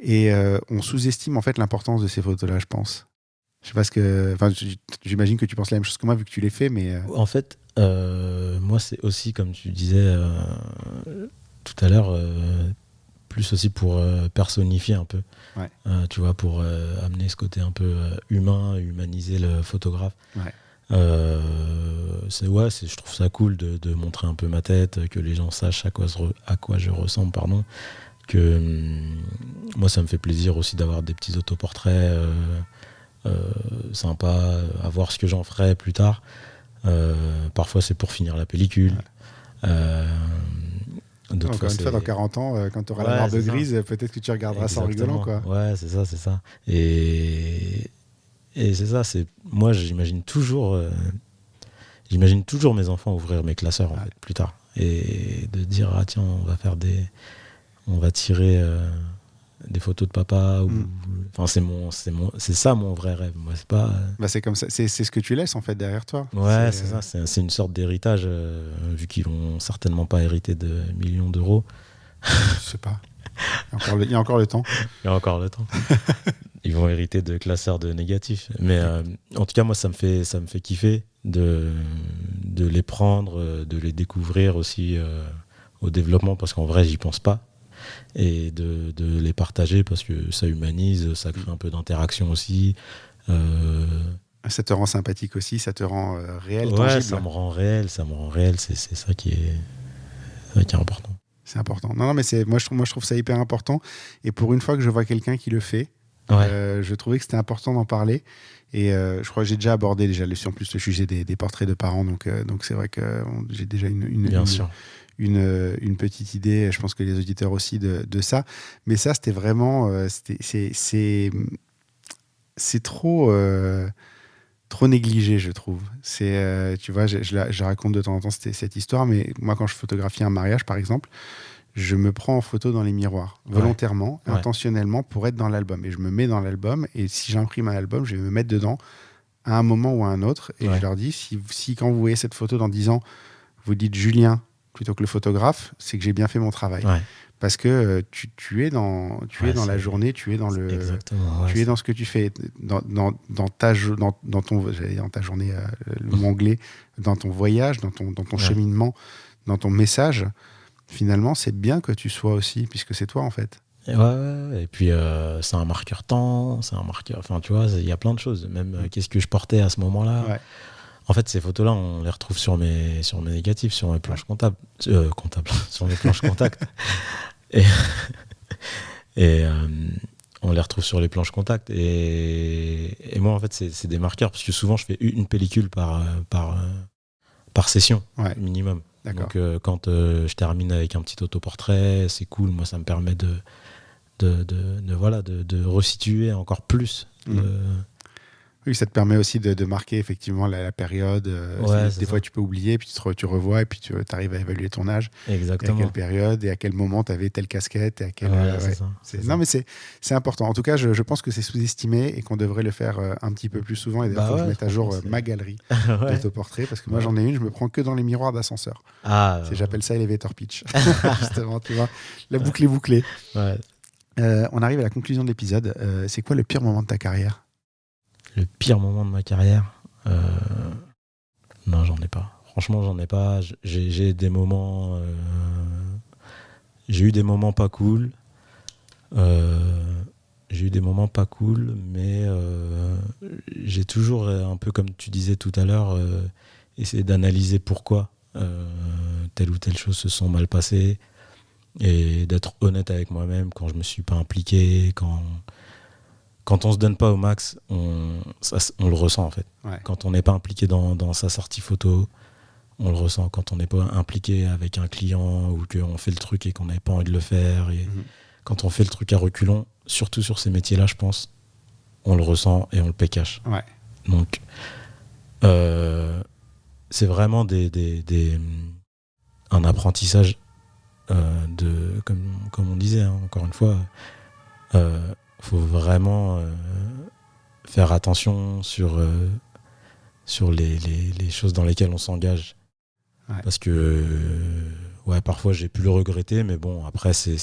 Et on sous-estime en fait l'importance de ces photos là, je pense. Je sais pas j'imagine que tu penses la même chose que moi vu que tu les fais, mais en fait moi c'est aussi comme tu disais tout à l'heure plus aussi pour personnifier un peu, tu vois, pour amener ce côté un peu humain, humaniser le photographe. Je trouve ça cool de montrer un peu ma tête, que les gens sachent à quoi je ressemble, pardon. Moi, ça me fait plaisir aussi d'avoir des petits autoportraits sympas, à voir ce que j'en ferai plus tard. Parfois, c'est pour finir la pellicule. Encore une fois, dans 40 ans, quand tu auras la barbe grise, peut-être que tu regarderas ça en rigolant, quoi. Ouais, c'est ça. Et c'est ça, moi j'imagine toujours mes enfants ouvrir mes classeurs en fait, plus tard. Et de dire, ah tiens, on va tirer des photos de papa. Enfin, c'est ça mon vrai rêve. Moi, c'est pas. C'est comme ça, c'est ce que tu laisses en fait derrière toi. Ouais, c'est ça. C'est une sorte d'héritage, vu qu'ils vont certainement pas hériter de millions d'euros. Je sais pas. Il y a encore le temps. Il y a encore le temps. Ils vont hériter de classeurs de négatifs. Mais en tout cas, moi, ça me fait kiffer de les prendre, de les découvrir aussi au développement, parce qu'en vrai, j'y pense pas. Et de les partager parce que ça humanise, ça crée un peu d'interaction aussi. Ça te rend sympathique aussi, ça te rend réel, tangible. Ouais, ça me rend réel, c'est ça qui est important. C'est important. Non, mais moi je trouve ça hyper important. Et pour une fois que je vois quelqu'un qui le fait, je trouvais que c'était important d'en parler. Et je crois que j'ai déjà abordé en plus le sujet des portraits de parents. Donc c'est vrai que j'ai déjà une petite idée, je pense que les auditeurs aussi, de ça. Mais ça, c'était vraiment... c'est trop négligé, je trouve. Tu vois, je raconte de temps en temps cette histoire, mais moi, quand je photographie un mariage, par exemple, je me prends en photo dans les miroirs, volontairement, intentionnellement, pour être dans l'album. Et je me mets dans l'album, et si j'imprime un album, je vais me mettre dedans à un moment ou à un autre. Et je leur dis, si quand vous voyez cette photo dans 10 ans, vous dites Julien plutôt que le photographe, c'est que j'ai bien fait mon travail. Ouais. Parce que tu es dans la journée, tu es dans le, tu es dans ce que tu fais, dans ta journée, le mot anglais, dans ton voyage, dans ton cheminement, dans ton message. Finalement, c'est bien que tu sois aussi, puisque c'est toi en fait. Et puis c'est un marqueur temps, c'est un marqueur. Enfin, tu vois, il y a plein de choses. Même qu'est-ce que je portais à ce moment-là. Ouais. En fait, ces photos-là, on les retrouve sur mes négatifs, sur mes planches comptables, sur mes planches contact. Et on les retrouve sur les planches contact. Et moi, en fait, c'est des marqueurs parce que souvent, je fais une pellicule par session minimum. D'accord. Donc, quand je termine avec un petit autoportrait, c'est cool. Moi, ça me permet de resituer encore plus. Oui, ça te permet aussi de marquer effectivement la période. Des fois, tu peux oublier, puis tu revois, et puis tu arrives à évaluer ton âge. Exactement. Et à quelle période, et à quel moment tu avais telle casquette. Et à quel, Non, mais c'est important. En tout cas, je pense que c'est sous-estimé et qu'on devrait le faire un petit peu plus souvent. Et d'ailleurs, il faut que je mette à jour ma galerie d'autoportraits, parce que moi, j'en ai une, je me prends que dans les miroirs d'ascenseur. J'appelle ça elevator pitch. Justement, tu vois, la boucle est bouclée. On arrive à la conclusion de l'épisode. C'est quoi le pire moment de ta carrière ? Le pire moment de ma carrière, non, j'en ai pas. Franchement, j'en ai pas. J'ai des moments, j'ai eu des moments pas cool. Mais j'ai toujours, un peu comme tu disais tout à l'heure, essayé d'analyser pourquoi telle ou telle chose se sont mal passées et d'être honnête avec moi-même quand je me suis pas impliqué, quand on se donne pas au max, on le ressent en fait. Ouais. Quand on n'est pas impliqué dans sa sortie photo, on le ressent. Quand on n'est pas impliqué avec un client ou qu'on fait le truc et qu'on n'avait pas envie de le faire, et quand on fait le truc à reculons, surtout sur ces métiers-là, je pense, on le ressent et on le paie cash. Ouais. Donc, c'est vraiment un apprentissage comme on disait, hein, encore une fois. Faut vraiment faire attention sur les choses dans lesquelles on s'engage. Ouais. Parce que parfois j'ai pu le regretter, mais bon, après c'est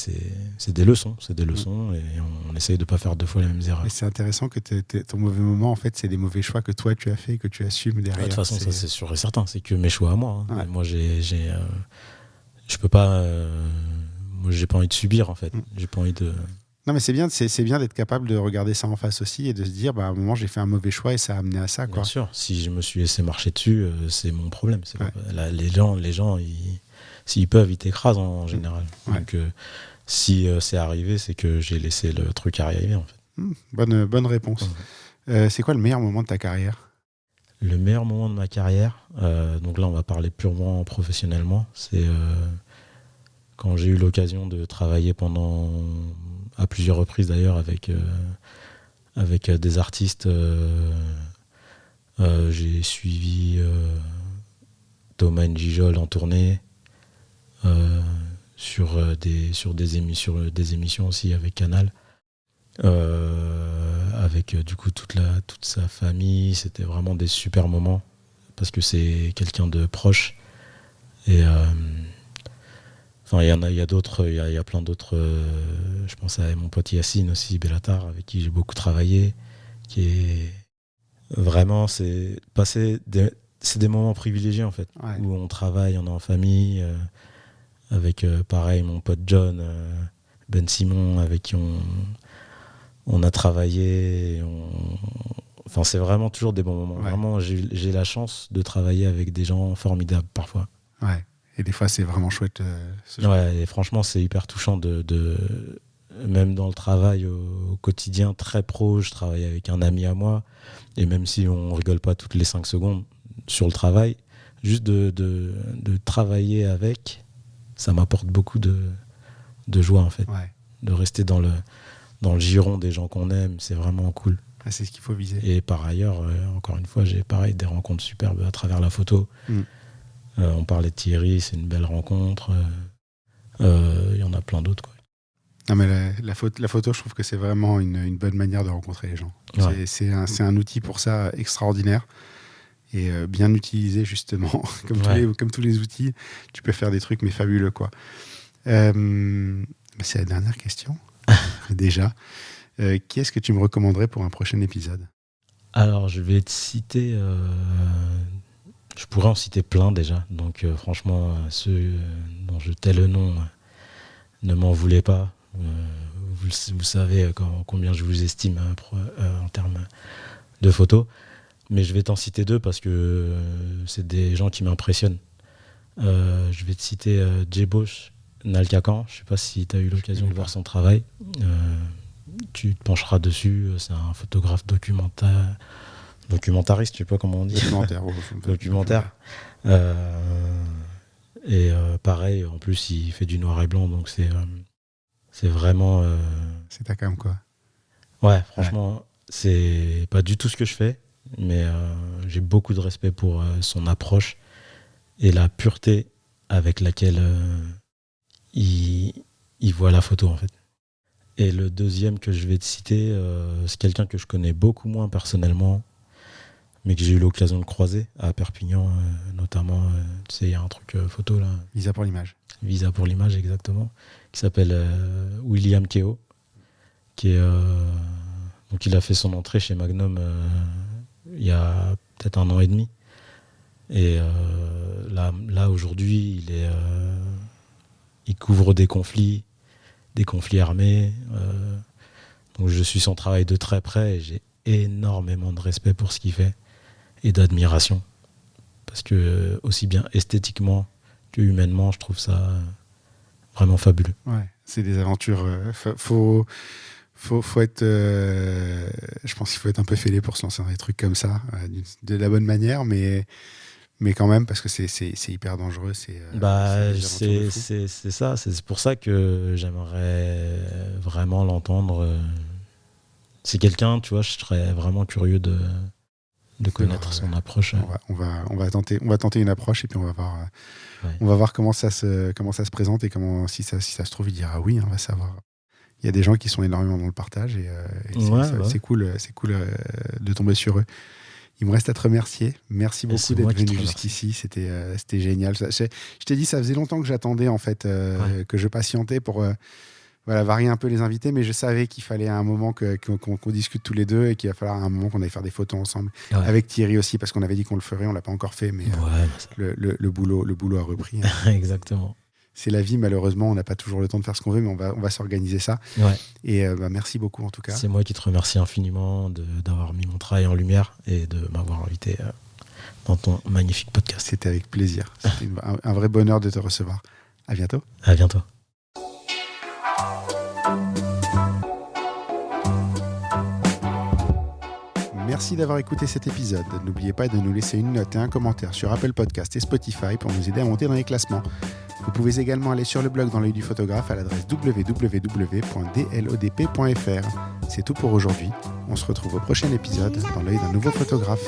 des leçons. C'est des leçons et on essaye de ne pas faire 2 fois les mêmes erreurs. Et c'est intéressant que ton mauvais moment, en fait, c'est des mauvais choix que toi tu as fait, que tu assumes derrière. De toute façon, ça c'est sûr et certain, c'est que mes choix à moi. Hein. Ouais. Moi, je peux pas. Moi, j'ai pas envie de subir, en fait. J'ai pas envie de. Non, mais c'est bien d'être capable de regarder ça en face aussi et de se dire, à un moment, j'ai fait un mauvais choix et ça a amené à ça. Quoi. Bien sûr, si je me suis laissé marcher dessus, c'est mon problème. Les gens s'ils peuvent, ils t'écrasent en général. Ouais. Donc, si c'est arrivé, c'est que j'ai laissé le truc arriver, en fait. Bonne réponse. C'est quoi le meilleur moment de ta carrière ? Le meilleur moment de ma carrière, donc là, on va parler purement professionnellement, c'est quand j'ai eu l'occasion de travailler à plusieurs reprises d'ailleurs avec des artistes. J'ai suivi Thomas Njijol en tournée sur des émissions aussi avec Canal, avec du coup toute sa famille. C'était vraiment des super moments parce que c'est quelqu'un de proche et il y a d'autres, il y a plein d'autres. Je pense à mon pote Yacine aussi, Bellatar, avec qui j'ai beaucoup travaillé, qui est vraiment, c'est des moments privilégiés en fait, où on travaille, on est en famille, avec pareil mon pote John, Ben Simon, avec qui on a travaillé. Enfin, c'est vraiment toujours des bons moments. Ouais. Vraiment, j'ai la chance de travailler avec des gens formidables parfois. Ouais. Et des fois, c'est vraiment chouette. Et franchement, c'est hyper touchant même dans le travail au quotidien, très pro. Je travaille avec un ami à moi. Et même si on rigole pas toutes les 5 secondes sur le travail, juste de travailler avec, ça m'apporte beaucoup de joie, en fait. Ouais. De rester dans le giron des gens qu'on aime, c'est vraiment cool. Ah, c'est ce qu'il faut viser. Et par ailleurs, encore une fois, j'ai des rencontres superbes à travers la photo. On parlait de Thierry, c'est une belle rencontre. Il y en a plein d'autres, quoi. Non, mais la photo, je trouve que c'est vraiment une bonne manière de rencontrer les gens. Ouais. C'est un outil pour ça extraordinaire et bien utilisé, justement. Comme tous les outils, tu peux faire des trucs, mais fabuleux, quoi. C'est la dernière question, déjà. Qui est-ce que tu me recommanderais pour un prochain épisode ? Alors, je vais te citer... je pourrais en citer plein, déjà. Donc, franchement, ceux dont je tais le nom, ne m'en voulez pas. Vous savez combien je vous estime en termes de photos. Mais je vais t'en citer 2 parce que c'est des gens qui m'impressionnent. Je vais te citer Djeboche Nalkakan. Je ne sais pas si tu as eu l'occasion de voir son travail. Tu te pencheras dessus. C'est un photographe documentariste, je ne sais pas comment on dit. Documentaire. Et pareil, en plus, il fait du noir et blanc. Donc c'est vraiment... C'est ta cam, quoi. Ouais, franchement, c'est pas du tout ce que je fais. Mais j'ai beaucoup de respect pour son approche et la pureté avec laquelle il voit la photo, en fait. Et le deuxième que je vais te citer, c'est quelqu'un que je connais beaucoup moins personnellement, mais que j'ai eu l'occasion de croiser à Perpignan, notamment. Tu sais, il y a un truc photo là. Visa pour l'image. Visa pour l'image, exactement. Qui s'appelle William Keo, qui est donc il a fait son entrée chez Magnum il y a peut-être 1 an et demi. Et là aujourd'hui, il couvre des conflits armés. Donc je suis son travail de très près et j'ai énormément de respect pour ce qu'il fait et d'admiration. Parce que aussi bien esthétiquement que humainement, je trouve ça vraiment fabuleux. Ouais, c'est des aventures. Faut être. Je pense qu'il faut être un peu fêlé pour se lancer dans des trucs comme ça, de la bonne manière, mais quand même, parce que c'est hyper dangereux. C'est ça. C'est pour ça que j'aimerais vraiment l'entendre. C'est quelqu'un, tu vois, je serais vraiment curieux de connaître son approche. On va tenter une approche et puis on va voir. On va voir comment ça se présente et comment, si ça se trouve, il dira oui, on va savoir. Il y a des gens qui sont énormément dans le partage et c'est cool de tomber sur eux. Il me reste à te remercier. Merci beaucoup d'être venu jusqu'ici. C'était génial. Je t'ai dit, ça faisait longtemps que j'attendais, en fait, que je patientais pour varier un peu les invités, mais je savais qu'il fallait à un moment qu'on discute tous les deux et qu'il va falloir à un moment qu'on aille faire des photos ensemble. Ouais. Avec Thierry aussi, parce qu'on avait dit qu'on le ferait, on ne l'a pas encore fait, mais le boulot a repris. Exactement. C'est la vie, malheureusement, on n'a pas toujours le temps de faire ce qu'on veut, mais on va s'organiser ça. Ouais. Et merci beaucoup, en tout cas. C'est moi qui te remercie infiniment d'avoir mis mon travail en lumière et de m'avoir invité dans ton magnifique podcast. C'était avec plaisir. C'était un vrai bonheur de te recevoir. À bientôt. À bientôt. Merci d'avoir écouté cet épisode. N'oubliez pas de nous laisser une note et un commentaire sur Apple Podcast et Spotify pour nous aider à monter dans les classements. Vous pouvez également aller sur le blog dans l'œil du photographe à l'adresse www.dlodp.fr. C'est tout pour aujourd'hui. On se retrouve au prochain épisode dans l'œil d'un nouveau photographe.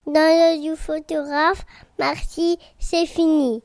Dans l'œil du photographe, merci, c'est fini.